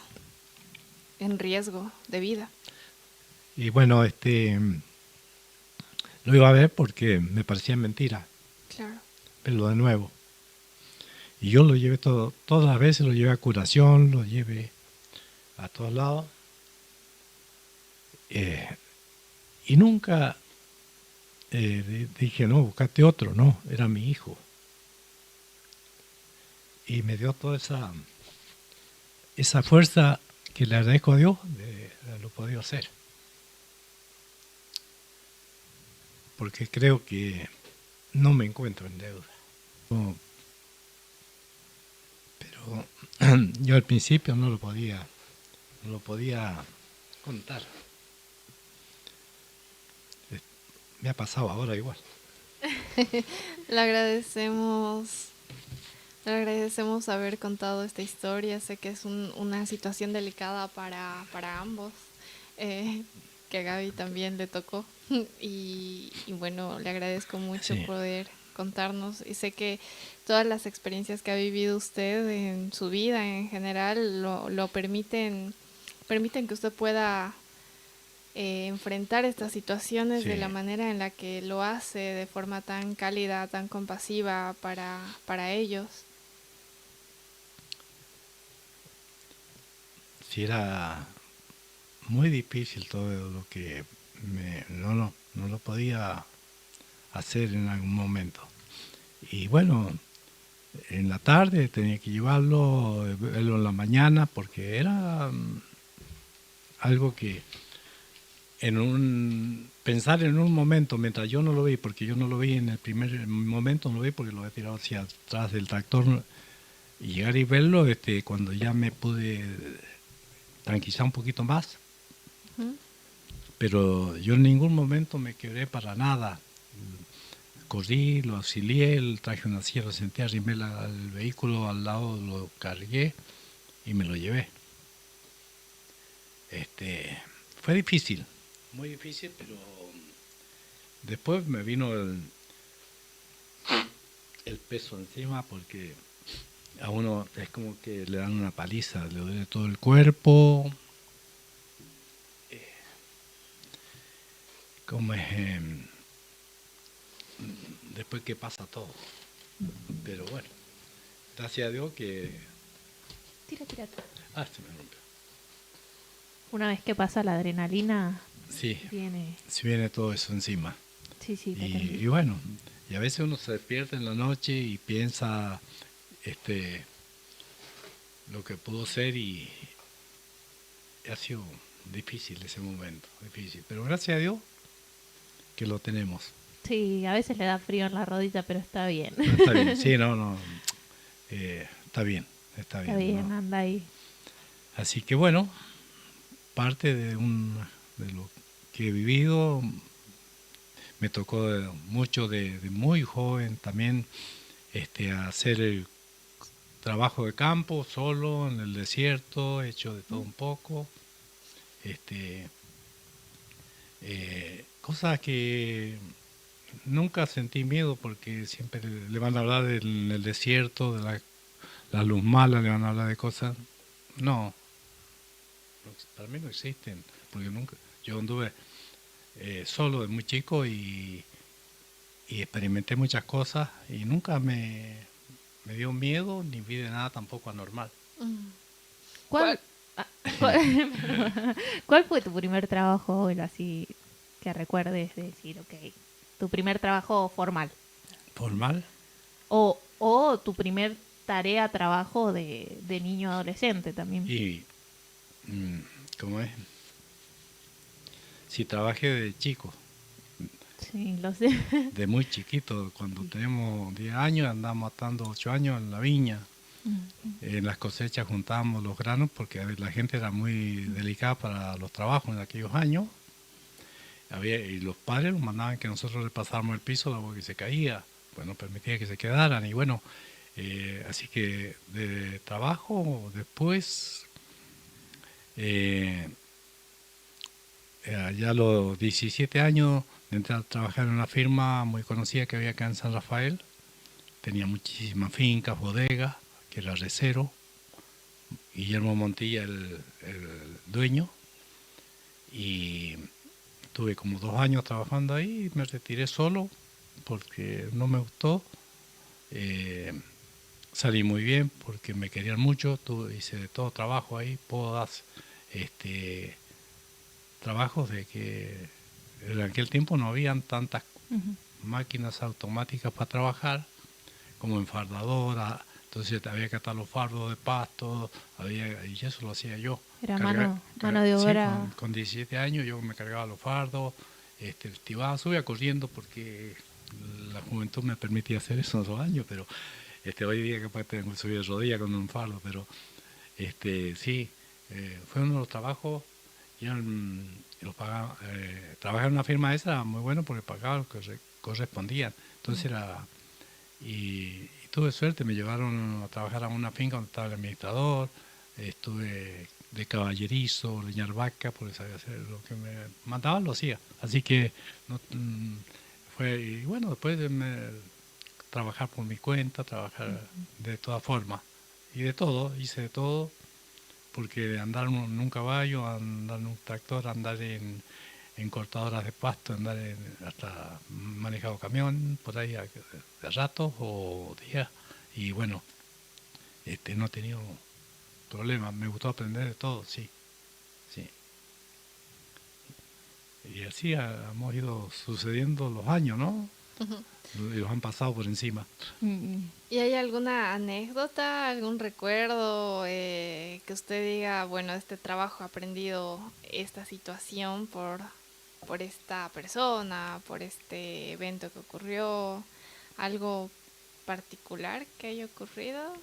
en riesgo de vida. Y bueno, lo iba a ver porque me parecía mentira, Claro. verlo de nuevo. Y yo lo llevé todas las veces, lo llevé a curación, lo llevé a todos lados. Y nunca dije, no, buscate otro, no, era mi hijo. Y me dio toda esa fuerza que le agradezco a Dios de haberlo podido hacer. Porque creo que no me encuentro en deuda. Pero yo al principio no lo podía contar. Me ha pasado ahora igual. Le agradecemos haber contado esta historia. Sé que es una situación delicada para ambos, que a Gaby también le tocó. Y bueno, le agradezco mucho Sí. poder contarnos. Y sé que todas las experiencias que ha vivido usted en su vida en general lo permiten que usted pueda enfrentar estas situaciones de la Sí. manera en la que lo hace, de forma tan cálida, tan compasiva para ellos. Sí, era muy difícil todo lo que no lo podía hacer en algún momento. Y bueno, en la tarde tenía que llevarlo, verlo en la mañana, porque era algo que pensar en un momento, mientras yo no lo vi, porque yo no lo vi en el primer momento, no lo vi porque lo había tirado hacia atrás del tractor, y llegar y verlo cuando ya me pude tranquilizar un poquito más, Ujú. pero yo en ningún momento me quebré para nada. Corrí, lo auxilié, traje una silla, lo senté, arrimé el vehículo al lado, lo cargué y me lo llevé. Fue difícil, muy difícil, pero después me vino el peso encima, porque a uno es como que le dan una paliza, le duele todo el cuerpo. Como es, después que pasa todo. Pero bueno, gracias a Dios que... Tira, tira. Se me rompió. Una vez que pasa la adrenalina, Sí, viene... se viene todo eso encima. Sí, sí, Y bueno, y a veces uno se despierta en la noche y piensa lo que pudo ser, y ha sido difícil ese momento, difícil. Pero gracias a Dios que lo tenemos. Sí, a veces le da frío en la rodilla, pero está bien. Pero está bien, sí, está bien, está Está bien. bien, ¿No? anda ahí. Así que bueno, parte de lo que he vivido, me tocó mucho de muy joven también hacer el trabajo de campo solo en el desierto, hecho de todo un poco, cosas que nunca sentí miedo, porque siempre le van a hablar en el desierto, de la luz mala, le van a hablar de cosas. No, para mí no existen, porque nunca, yo anduve solo de muy chico y experimenté muchas cosas y nunca me dio miedo, ni vi de nada tampoco anormal. ¿Cuál, ah, cuál, ¿cuál fue tu primer trabajo, bueno, así que recuerdes de decir, ok, tu primer trabajo formal? ¿Formal? O tu primer tarea, trabajo de niño adolescente también. Y, ¿cómo es? Sí, trabajé de chico, Sí, lo sé. de muy chiquito. Cuando tenemos 10 años, andamos atando 8 años en la viña. En las cosechas juntábamos los granos, porque a ver, la gente era muy delicada para los trabajos en aquellos años. Y los padres nos mandaban que nosotros le pasáramos el piso, porque se caía, pues no permitía que se quedaran. Y bueno, así que de trabajo después, ya a los 17 años, entré a trabajar en una firma muy conocida que había acá en San Rafael. Tenía muchísimas fincas, bodegas, que era Recero. Guillermo Montilla el dueño. Y tuve como 2 años trabajando ahí y me retiré solo porque no me gustó. Salí muy bien porque me querían mucho, hice de todo trabajo ahí, podas, trabajos de que en aquel tiempo no habían tantas máquinas automáticas para trabajar como enfardadora, entonces había que atar los fardos de pasto, y eso lo hacía yo. Era mano de Sí, obra. con 17 años yo me cargaba los fardos, subía corriendo porque la juventud me permitía hacer eso en esos años, pero hoy día capaz tengo que subir de rodilla con un fardo, pero sí, fue uno de los trabajos. los pagaba, trabajar en una firma esa era muy bueno porque pagaba lo que correspondían. Entonces y tuve suerte, me llevaron a trabajar a una finca donde estaba el administrador, estuve de caballerizo, leñar vaca, porque sabía hacer lo que me mandaban, lo hacía. Así que y bueno, después trabajar por mi cuenta, trabajar de todas formas. Y de todo, hice de todo, porque andar en un caballo, andar en un tractor, andar en cortadoras de pasto, hasta manejado camión, por ahí de ratos o días. Y bueno, no he tenido problemas, me gustó aprender de todo, sí. Sí. Y así hemos ido sucediendo los años, ¿no? Y los han pasado por encima. ¿Y hay alguna anécdota, algún recuerdo que usted diga, bueno, este trabajo he aprendido esta situación por esta persona, por este evento que ocurrió, algo particular que haya ocurrido,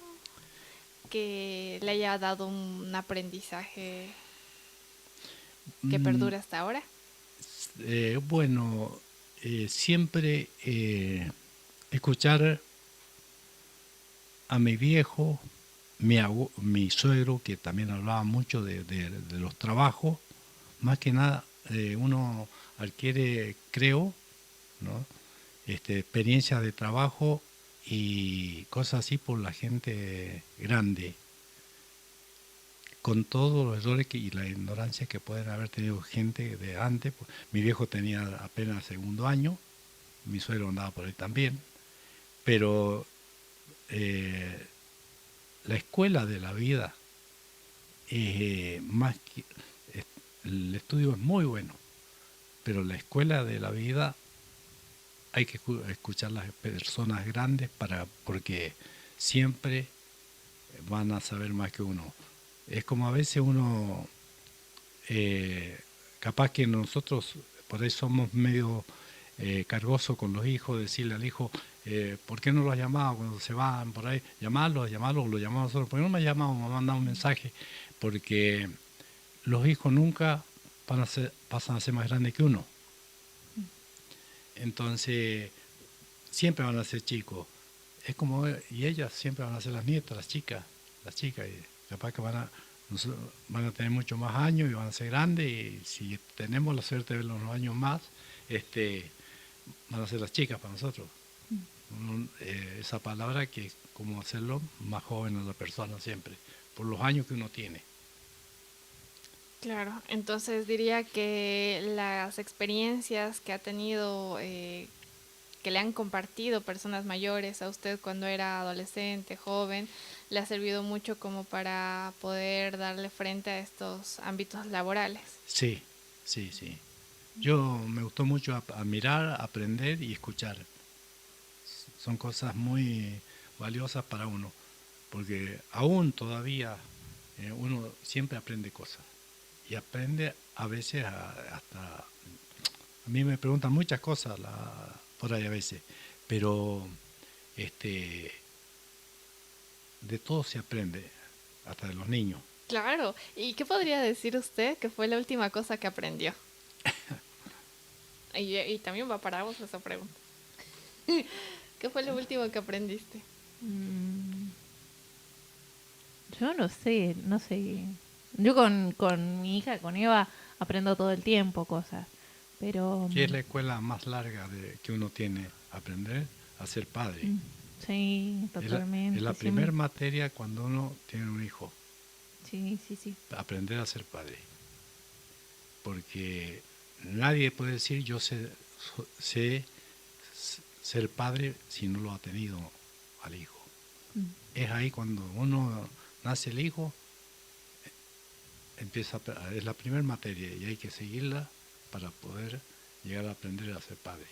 que le haya dado un aprendizaje que perdura hasta ahora? Bueno, siempre escuchar a mi viejo, mi suegro, que también hablaba mucho de los trabajos, más que nada uno adquiere, creo, ¿no? Experiencia de trabajo y cosas así por la gente grande, con todos los errores y la ignorancia que pueden haber tenido gente de antes. Mi viejo tenía apenas segundo año, mi suegro andaba por ahí también, pero la escuela de la vida, más que, el estudio es muy bueno, pero la escuela de la vida hay que escuchar a las personas grandes porque siempre van a saber más que uno. Es como a veces uno, capaz que nosotros por ahí somos medio cargosos con los hijos, decirle al hijo, ¿por qué no lo has llamado cuando se van por ahí? Llamarlo, lo llamamos nosotros. ¿Por qué no me ha llamado, me ha mandado un mensaje? Porque los hijos nunca pasan a ser más grandes que uno. Entonces, siempre van a ser chicos. Es como, y ellas siempre van a ser las nietas, las chicas, y capaz que van a tener mucho más años y van a ser grandes, y si tenemos la suerte de verlos unos años más, van a ser las chicas para nosotros. Esa palabra que es como hacerlo más joven a la persona siempre, por los años que uno tiene. Claro, entonces diría que las experiencias que ha tenido, que le han compartido personas mayores a usted cuando era adolescente, joven, le ha servido mucho como para poder darle frente a estos ámbitos laborales. Sí. Yo me gustó mucho admirar, aprender y escuchar. Son cosas muy valiosas para uno, porque aún todavía uno siempre aprende cosas. Y aprende a veces hasta... A mí me preguntan muchas cosas por ahí a veces, pero de todo se aprende, hasta de los niños. Claro, ¿y qué podría decir usted que fue la última cosa que aprendió? y también va para vos esa pregunta. ¿Qué fue lo último que aprendiste? Yo no sé. Yo con mi hija, con Eva, aprendo todo el tiempo cosas, pero... ¿Qué es la escuela más larga que uno tiene? Aprender a ser padre. Sí, totalmente. Es la primera materia cuando uno tiene un hijo. Sí. Aprender a ser padre. Porque nadie puede decir yo sé ser padre si no lo ha tenido al hijo. Es ahí cuando uno nace el hijo, es la primera materia y hay que seguirla para poder llegar a aprender a ser padre.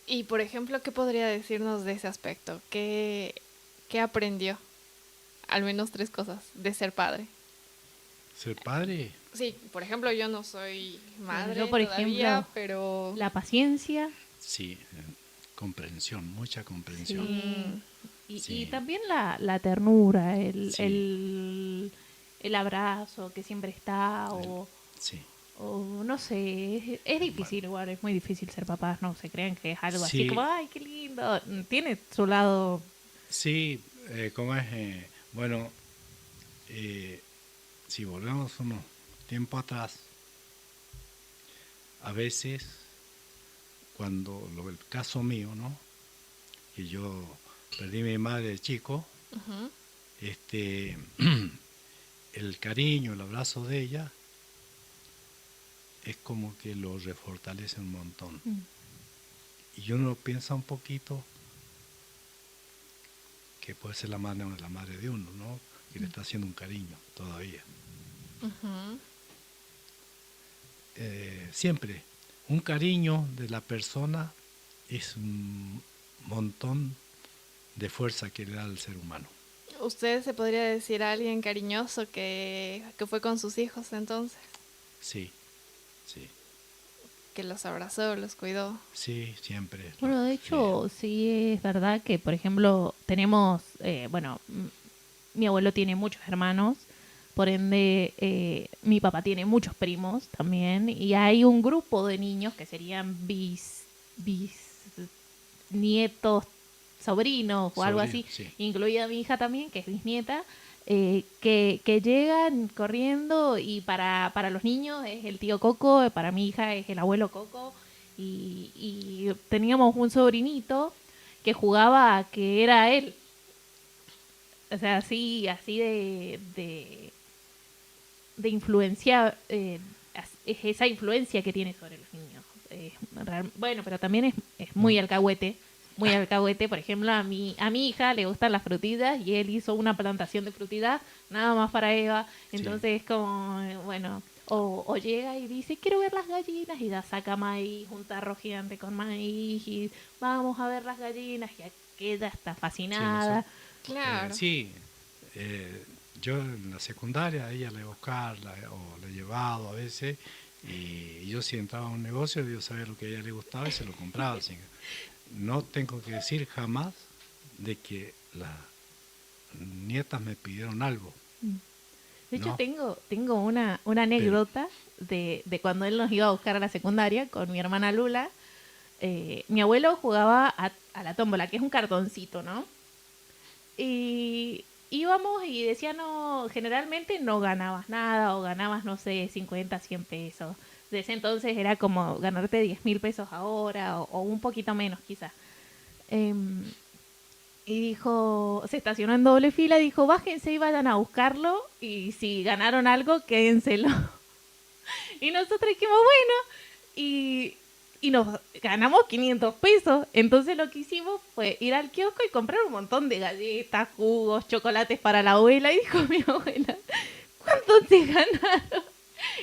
Y por ejemplo, ¿qué podría decirnos de ese aspecto? ¿Qué aprendió? Al menos 3 cosas de ser padre. ¿Ser padre? Sí, por ejemplo, yo no soy madre yo, por todavía, ejemplo, pero... La paciencia. Sí, comprensión, mucha comprensión. Sí. Sí. Y también la ternura, Sí. el abrazo que siempre está, Sí. o no sé, es difícil igual, es muy difícil ser papás, no se crean que es algo así Sí, como, ay, qué lindo, tiene su lado. sí, ¿cómo es? Bueno, eh, si volvemos unos tiempo atrás, a veces, el caso mío, ¿no? Que yo perdí a mi madre de chico, Ujú. este, el cariño, el abrazo de ella es como que lo refortalece un montón. Mm. Y uno piensa un poquito que puede ser la madre de uno, ¿no? Que le está haciendo un cariño todavía. Ujú. Siempre, un cariño de la persona es un montón de fuerza que le da al ser humano. ¿Usted se podría decir a alguien cariñoso que fue con sus hijos entonces? Sí, sí, Que los abrazó, los cuidó. sí, siempre. Bueno, de hecho, sí es verdad que, por ejemplo, tenemos, bueno, mi abuelo tiene muchos hermanos, por ende, mi papá tiene muchos primos también, y hay un grupo de niños que serían nietos, sobrinos o algo Sobrino, así, sí, incluida mi hija también, que es bisnieta, que llegan corriendo y para los niños es el tío Coco, para mi hija es el abuelo Coco, y teníamos un sobrinito que jugaba a que era él. O sea, así de influencia, es esa influencia que tiene sobre los niños. Bueno, pero también es muy no, alcahuete. Muy alcahuete, por ejemplo, a mi hija le gustan las frutitas y él hizo una plantación de frutitas nada más para Eva. sí, Entonces es como, bueno, o llega y dice, quiero ver las gallinas y ya saca maíz, un tarro gigante con maíz y vamos a ver las gallinas y aquella está sí, fascinada. Claro. sí. Yo en la secundaria a ella le he buscado o le he llevado a veces y yo si entraba a un negocio yo sabía lo que a ella le gustaba y se lo compraba. Así que no tengo que decir jamás de que las nietas me pidieron algo, De hecho, ¿no? tengo una Pero anécdota de cuando él nos iba a buscar a la secundaria con mi hermana Lula. Mi abuelo jugaba a la tómbola, que es un cartoncito, ¿no? Y íbamos y decía, no, generalmente no ganabas nada o ganabas, no sé, 50 100 pesos. De ese entonces era como ganarte 10.000 pesos ahora o un poquito menos quizás. Em, y dijo, se estacionó en doble fila, dijo, bájense y vayan a buscarlo y si ganaron algo, quédenselo. Y nosotros dijimos, bueno, y nos ganamos 500 pesos. Entonces lo que hicimos fue ir al kiosco y comprar un montón de galletas, jugos, chocolates para la abuela. Y dijo mi abuela, ¿cuánto te ganaron?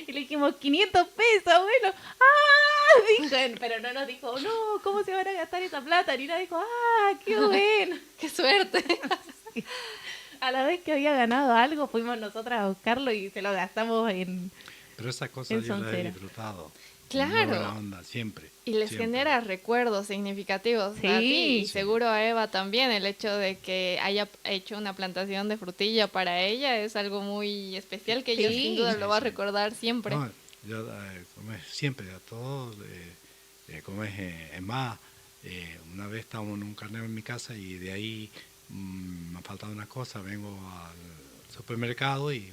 Y le dijimos, 500 pesos, abuelo. ¡Ah! Dijo, pero no nos dijo, no, ¿cómo se van a gastar esa plata? Ni nada, dijo, ¡ah, qué bueno! ¡Qué suerte! A la vez que había ganado algo, fuimos nosotras a buscarlo y se lo gastamos pero esas en cosas yo las he soncera. disfrutado. Muy buena Claro. onda, siempre, Y les siempre. genera recuerdos significativos a ti y Sí, seguro a Eva también. El hecho de que haya hecho una plantación de frutilla para ella es algo muy especial que ella sin sí. duda Sí, lo va a sí. recordar siempre. No, yo como es, siempre a todos, como es más, una vez estábamos en un carnero en mi casa y de ahí me ha faltado una cosa, vengo al supermercado y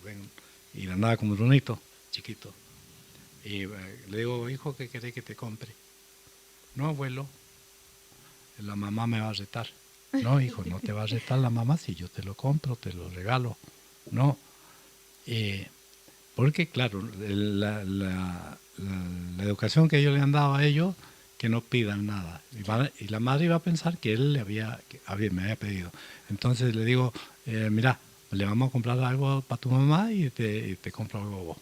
andaba como Brunito, chiquito. Y le digo, hijo, ¿qué querés que te compre? No, abuelo, la mamá me va a retar. No, hijo, no te va a retar la mamá si yo te lo compro, te lo regalo. No, eh, porque claro, la educación que yo le han dado a ellos, que no pidan nada. Y la madre iba a pensar que él me había pedido. Entonces le digo, mira, le vamos a comprar algo para tu mamá y te compro algo vos.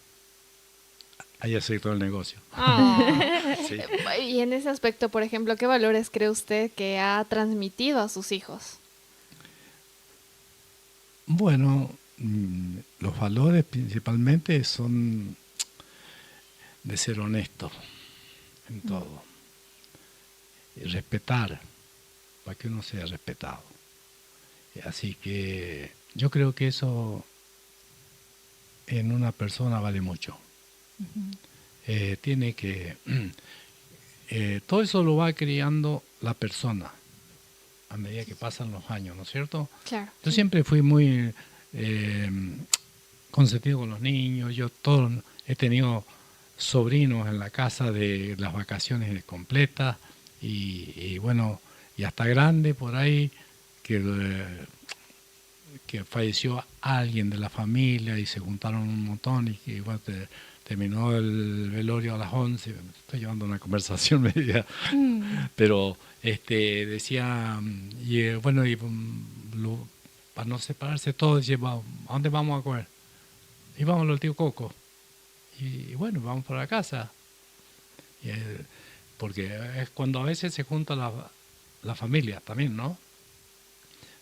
Ahí hace todo el negocio. Ah. Sí. Y en ese aspecto, por ejemplo, ¿qué valores cree usted que ha transmitido a sus hijos? Bueno, los valores principalmente son de ser honesto en todo y respetar, para que uno sea respetado. Así que yo creo que eso en una persona vale mucho. tiene que... todo eso lo va criando la persona a medida que pasan los años, ¿no es cierto? Claro. Yo siempre fui muy consentido con los niños. Yo he tenido sobrinos en la casa de las vacaciones completas y bueno, y hasta grande por ahí que falleció alguien de la familia y se juntaron un montón y bueno, terminó el velorio a las 11. Estoy llevando una conversación media, pero decía, y bueno, para no separarse todos, dice, ¿a dónde vamos a comer? Y vamos al tío Coco. Y bueno, vamos para la casa. Porque es cuando a veces se junta la familia también, ¿no?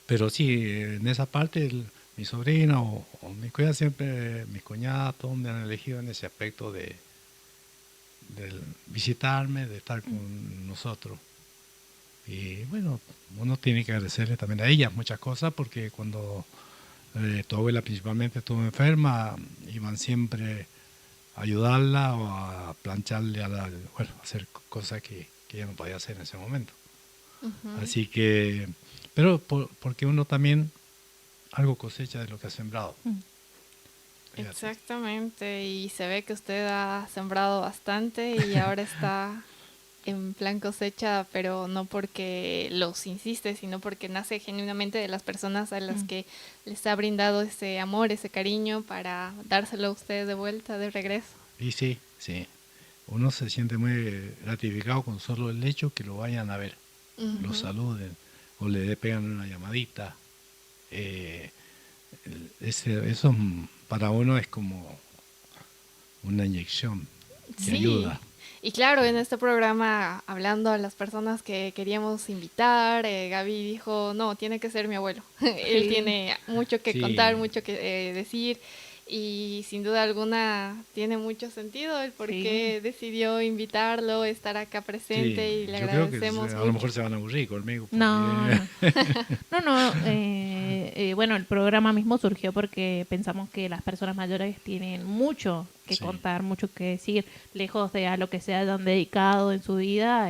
Pero sí, en esa parte, mi sobrina o mi cuñada siempre, mis cuñadas, todos me han elegido en ese aspecto de visitarme, de estar con nosotros. Y bueno, uno tiene que agradecerle también a ellas muchas cosas, porque cuando tu abuela principalmente estuvo enferma, iban siempre a ayudarla o a plancharle, bueno, hacer cosas que ella no podía hacer en ese momento. Uh-huh. Así que, pero porque uno también algo cosecha de lo que ha sembrado. Exactamente, y se ve que usted ha sembrado bastante y ahora está en plan cosecha, pero no porque los insiste, sino porque nace genuinamente de las personas a las que les ha brindado ese amor, ese cariño para dárselo a usted de vuelta, de regreso. Y sí, uno se siente muy gratificado con solo el hecho que lo vayan a ver, lo saluden o le pegan una llamadita. Eso para uno es como una inyección que ayuda. Y claro, en este programa, hablando a las personas que queríamos invitar, Gaby dijo, no, tiene que ser mi abuelo. Él tiene mucho que contar, mucho que decir, y sin duda alguna tiene mucho sentido el por qué decidió invitarlo, estar acá presente, y le agradecemos creo que mucho. A lo mejor se van a aburrir conmigo. No. Bueno, el programa mismo surgió porque pensamos que las personas mayores tienen mucho que contar, mucho que decir, lejos de a lo que se hayan dedicado en su vida,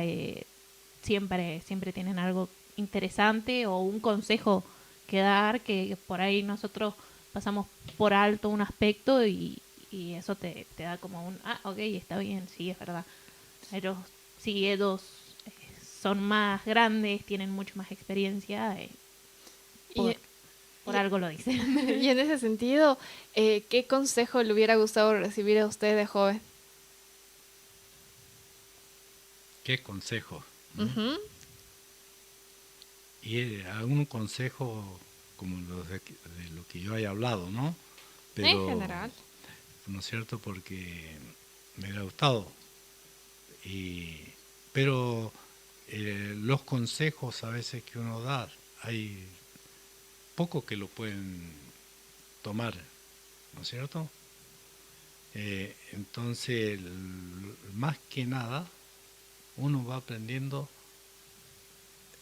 siempre tienen algo interesante o un consejo que dar, que por ahí nosotros pasamos por alto un aspecto y eso te da como un, ok, está bien, sí, es verdad. Pero si ellos son más grandes, tienen mucho más experiencia, por algo lo dicen. Y en ese sentido, ¿qué consejo le hubiera gustado recibir a usted de joven? ¿Qué consejo? Uh-huh. Y algún consejo como de lo que yo haya hablado, ¿no? Pero, en general. ¿no es cierto? Porque me hubiera gustado. Pero los consejos a veces que uno da, hay pocos que lo pueden tomar, ¿no es cierto? Entonces, más que nada, uno va aprendiendo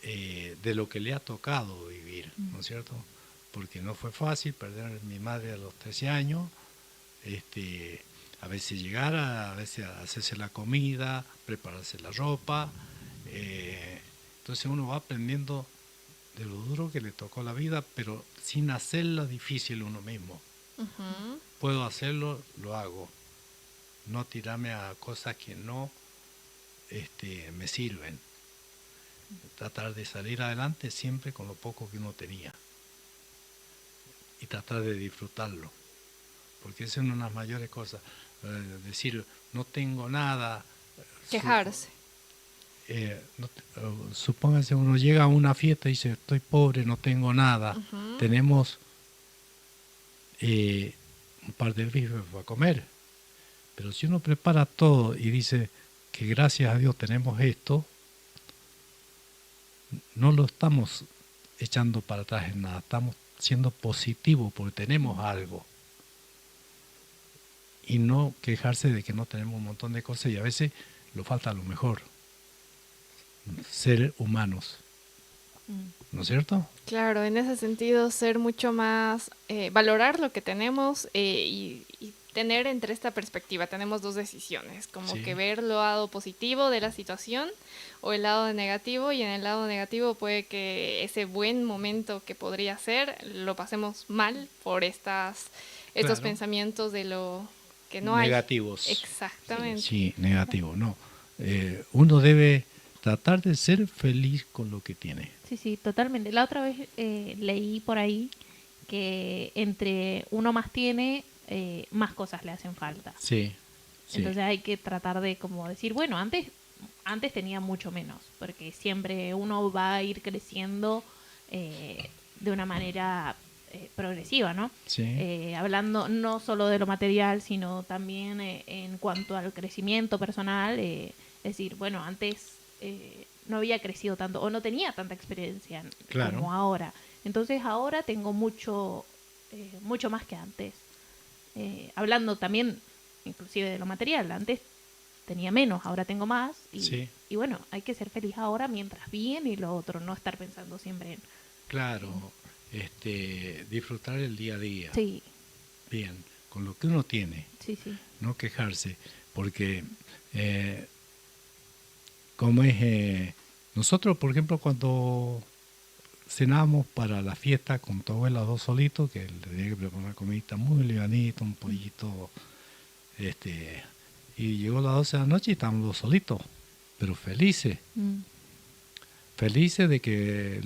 de lo que le ha tocado vivir, ¿no es cierto? Porque no fue fácil perder a mi madre a los 13 años, a veces llegar, a veces hacerse la comida, prepararse la ropa. Entonces uno va aprendiendo de lo duro que le tocó la vida, pero sin hacerla difícil uno mismo. Uh-huh. Puedo hacerlo, lo hago. No tirarme a cosas que no me sirven. Tratar de salir adelante siempre con lo poco que uno tenía. Y tratar de disfrutarlo. Porque esa es una de las mayores cosas. Decir, no tengo nada. Quejarse. Supóngase, uno llega a una fiesta y dice, estoy pobre, no tengo nada. Uh-huh. Tenemos un par de bifes para comer. Pero si uno prepara todo y dice que gracias a Dios tenemos esto, no lo estamos echando para atrás en nada, estamos siendo positivos porque tenemos algo. Y no quejarse de que no tenemos un montón de cosas y a veces lo falta lo mejor. Ser humanos. ¿No es cierto? Claro, en ese sentido, ser mucho más, valorar lo que tenemos y tener entre esta perspectiva. Tenemos dos decisiones, como Sí. que ver el lado positivo de la situación o el lado negativo, y en el lado negativo puede que ese buen momento que podría ser lo pasemos mal por estos Claro. pensamientos de lo que no hay. Negativos. Exactamente. Sí, negativo, no. Uno debe tratar de ser feliz con lo que tiene. Sí, sí, totalmente. La otra vez leí por ahí que entre uno más tiene, más cosas le hacen falta. Sí, sí. Entonces hay que tratar de como decir, bueno, antes tenía mucho menos, porque siempre uno va a ir creciendo de una manera progresiva, ¿no? Sí. Hablando no solo de lo material, sino también en cuanto al crecimiento personal, decir, bueno, antes no había crecido tanto o no tenía tanta experiencia Claro. como ahora. Entonces ahora tengo mucho más que antes. Hablando también inclusive de lo material, antes tenía menos, ahora tengo más y, Sí. y bueno, hay que ser feliz ahora mientras bien y lo otro, no estar pensando siempre en... Claro, disfrutar el día a día. Sí, Bien, con lo que uno tiene, sí, sí. no quejarse, porque como es, nosotros, por ejemplo, cuando cenamos para la fiesta con tu abuela dos solitos, que le tenía que preparar una comidita muy livianita, un pollito, y llegó las 12 de la noche y estábamos dos solitos, pero felices. Felices de que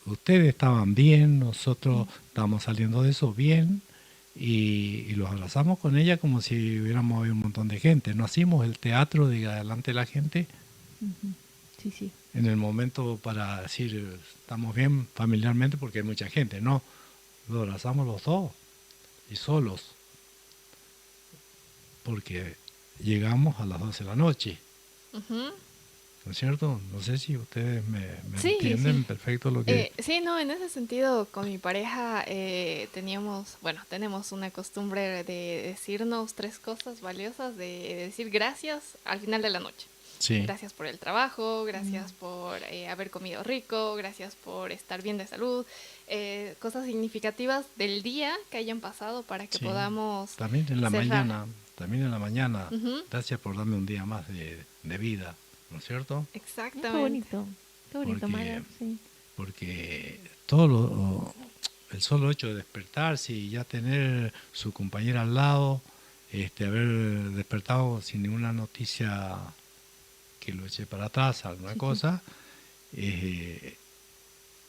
ustedes estaban bien, nosotros estábamos saliendo de eso bien, y los abrazamos con ella como si hubiéramos habido un montón de gente. No hacíamos el teatro de adelante de la gente Ujú. Sí, sí. en el momento para decir estamos bien familiarmente porque hay mucha gente. No, lo abrazamos los dos y solos, porque llegamos a las 12 de la noche. Ujú. ¿No es cierto? No sé si ustedes me Sí, entienden sí. perfecto lo que... Sí, no, en ese sentido, con mi pareja tenemos una costumbre de decirnos tres cosas valiosas, de decir gracias al final de la noche. Sí, Gracias por el trabajo, gracias por haber comido rico, gracias por estar bien de salud, cosas significativas del día que hayan pasado para que sí. podamos También en la cerrar. mañana, Ujú. gracias por darme un día más de vida, ¿no es cierto? Qué Exactamente. bonito, Mara, sí. Porque el solo hecho de despertarse y ya tener su compañera al lado, haber despertado sin ninguna noticia que lo eche para atrás, alguna Sí, sí. cosa,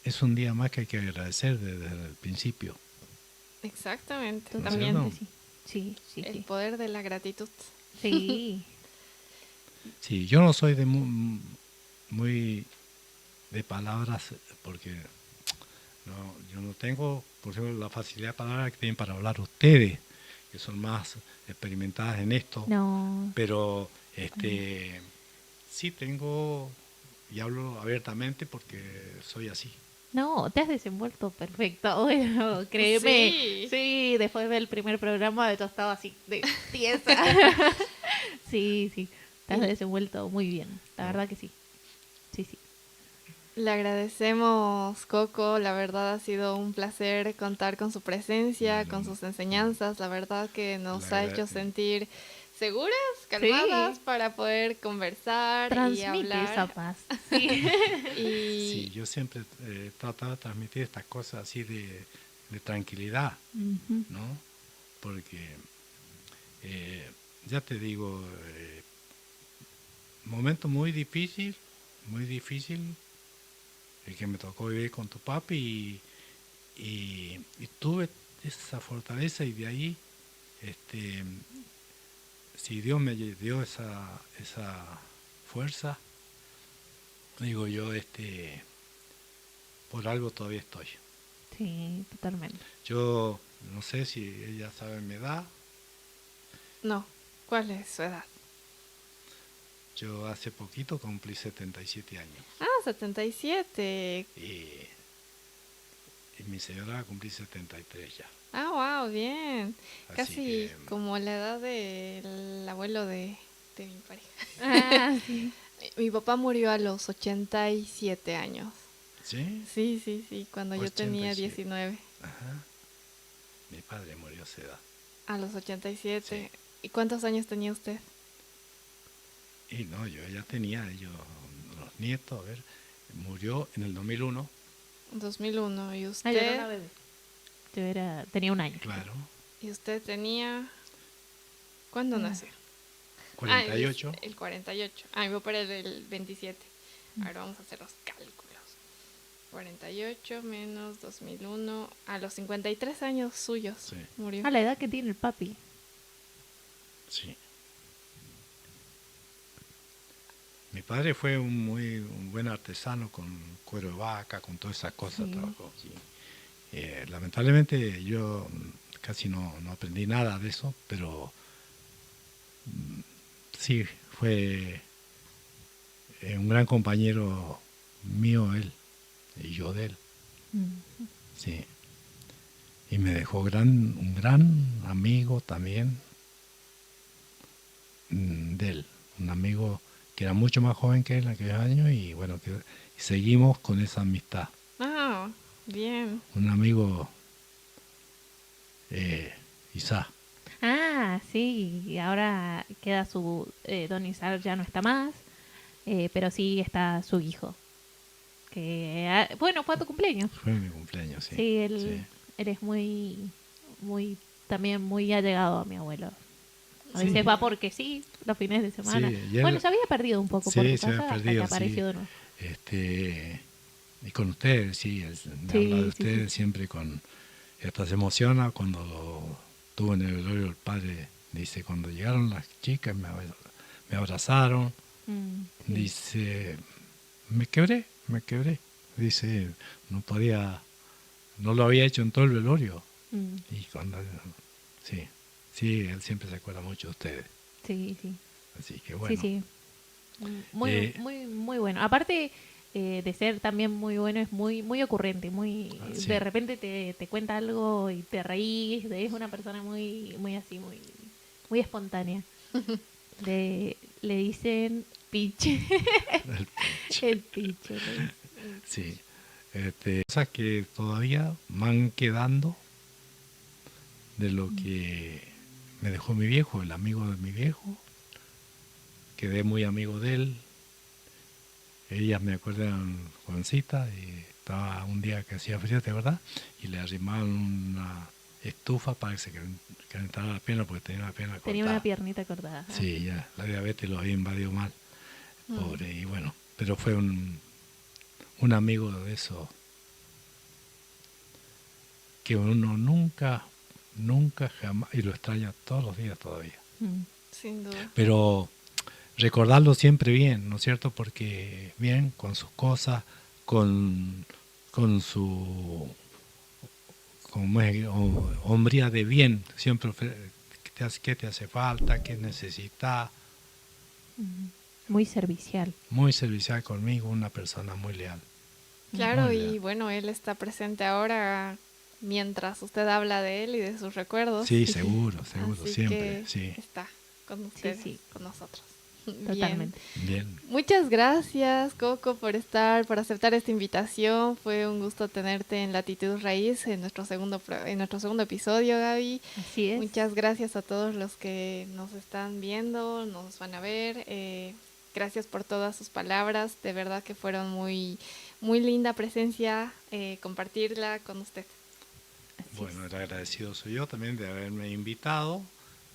es un día más que hay que agradecer desde el principio. Exactamente. ¿No es También cierto? Totalmente, sí. Sí, sí, el sí. poder de la gratitud. Sí. Sí, yo no soy de muy de palabras, porque yo no tengo, por ejemplo, la facilidad de palabras que tienen para hablar ustedes, que son más experimentadas en esto, No. pero sí tengo y hablo abiertamente porque soy así. No, te has desenvuelto perfecto. Bueno, créeme. Sí. Sí, después del primer programa yo estaba así de tiesa. Sí, sí. Te has desenvuelto muy bien. La verdad que sí. Sí, sí. Le agradecemos, Coco. La verdad ha sido un placer contar con su presencia, con sus enseñanzas. La verdad que nos La ha agra- hecho sentir seguras, calmadas Sí. para poder conversar y Transmite esa hablar. paz. Sí. Sí, Y yo siempre trato de transmitir estas cosas así de tranquilidad, Ujú. ¿no? Porque, ya te digo, momento muy difícil, el que me tocó vivir con tu papi y tuve esa fortaleza y de ahí, si Dios me dio esa fuerza, digo yo, por algo todavía estoy. Sí, totalmente. Yo no sé si ella sabe mi edad. no, ¿cuál es su edad? Yo hace poquito cumplí 77 años. Ah, 77. Y mi señora va a cumplir 73 ya. Ah, wow, bien. Así Casi que, como la edad del abuelo de mi pareja. Ah, sí. Mi papá murió a los 87 años. ¿sí? Sí, cuando yo tenía 87. 19. Ajá. Mi padre murió a esa edad. A los 87. ¿Y cuántos años tenía usted? Y no, yo ya tenía, los nietos, a ver, murió en el 2001. 2001. ¿Y Ah, yo era usted? una bebé. Tenía un año. Claro, ¿Y usted tenía? ¿Cuándo nació? 48. El 48. Ah, mi papá era del 27. Ahora vamos a hacer los cálculos. 48 menos 2001. A los 53 años suyos Sí. murió. A la edad que tiene el papi. Sí. Mi padre fue un buen artesano con cuero de vaca, con todas esas cosas. Sí. Trabajó. Sí. Lamentablemente yo casi no aprendí nada de eso, pero sí, fue un gran compañero mío él, y yo de él. Sí. Y me dejó un gran amigo también de él, un amigo que era mucho más joven que él en aquellos años y bueno, y seguimos con esa amistad. Ah, bien. Un amigo, Isá. Ah, sí, y ahora queda Don Isar ya no está más, pero sí está su hijo. Bueno, fue a tu cumpleaños. Fue mi cumpleaños, sí. Sí, él es también muy allegado a mi abuelo. A Sí. veces va porque sí, los fines de semana. Sí, y él- Bueno, se había perdido un poco por Sí, tu se había casa hasta que perdido, apareció sí. de nuevo. Y con ustedes, sí, me Sí, habla de sí, ustedes sí. siempre hasta se emociona cuando lo tuvo en el velorio el padre. Dice, cuando llegaron las chicas me abrazaron. Sí. Dice, me quebré. Dice, no lo había hecho en todo el velorio. Mm, Y sí, él siempre se acuerda mucho de ustedes. sí, sí. Así que bueno. Sí, sí. Muy, muy bueno. Aparte de ser también muy bueno, es muy ocurrente. Sí. De repente te cuenta algo y te reís. Es una persona muy así, muy espontánea. Le dicen piche. El pinche. El piche. Sí. Cosas que todavía van quedando de lo que me dejó mi viejo, el amigo de mi viejo. Quedé muy amigo de él. Ellas me acuerdan jovencita y estaba un día que hacía frío, ¿de verdad? Y le arrimaban una estufa para que se calentara la pierna porque tenía la pierna cortada. Tenía una piernita cortada. Sí, ya, la diabetes lo había invadido mal. Pobre, y bueno, pero fue un amigo de eso que uno nunca jamás, y lo extraña todos los días todavía. Sin duda. Pero recordarlo siempre bien, ¿no es cierto? Porque bien, con sus cosas, con su hombría de bien, siempre qué te hace falta, qué necesitas. Muy servicial. Muy servicial conmigo, una persona muy leal. Claro, Muy y leal. bueno, él está presente ahora mientras usted habla de él y de sus recuerdos. Sí, seguro, Así siempre, que sí. está con ustedes, sí. con nosotros. Totalmente. Bien. Muchas gracias, Coco, por aceptar esta invitación. Fue un gusto tenerte en Latitud Raíz en nuestro segundo episodio, Gaby. Así es. Muchas gracias a todos los que nos están viendo, nos van a ver. Gracias por todas sus palabras. De verdad que fueron muy linda presencia compartirla con usted. Bueno, el agradecido soy yo también de haberme invitado.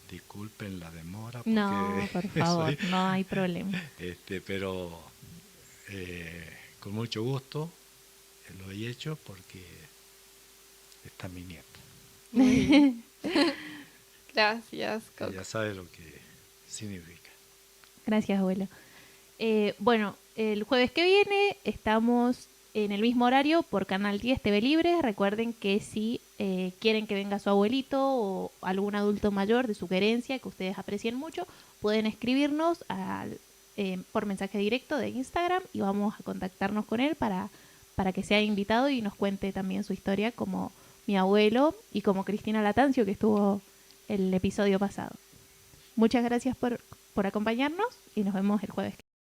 Disculpen la demora. Porque No, por favor, no hay problema. Pero con mucho gusto lo he hecho porque está mi nieto. Muy bien. Gracias, Coco. Ya sabe lo que significa. Gracias, abuelo. Bueno, el jueves que viene estamos en el mismo horario por Canal 10 TV Libre. Recuerden que si quieren que venga su abuelito o algún adulto mayor de su querencia que ustedes aprecien mucho, pueden escribirnos por mensaje directo de Instagram y vamos a contactarnos con él para que sea invitado y nos cuente también su historia como mi abuelo y como Cristina Latancio, que estuvo el episodio pasado. Muchas gracias por acompañarnos y nos vemos el jueves.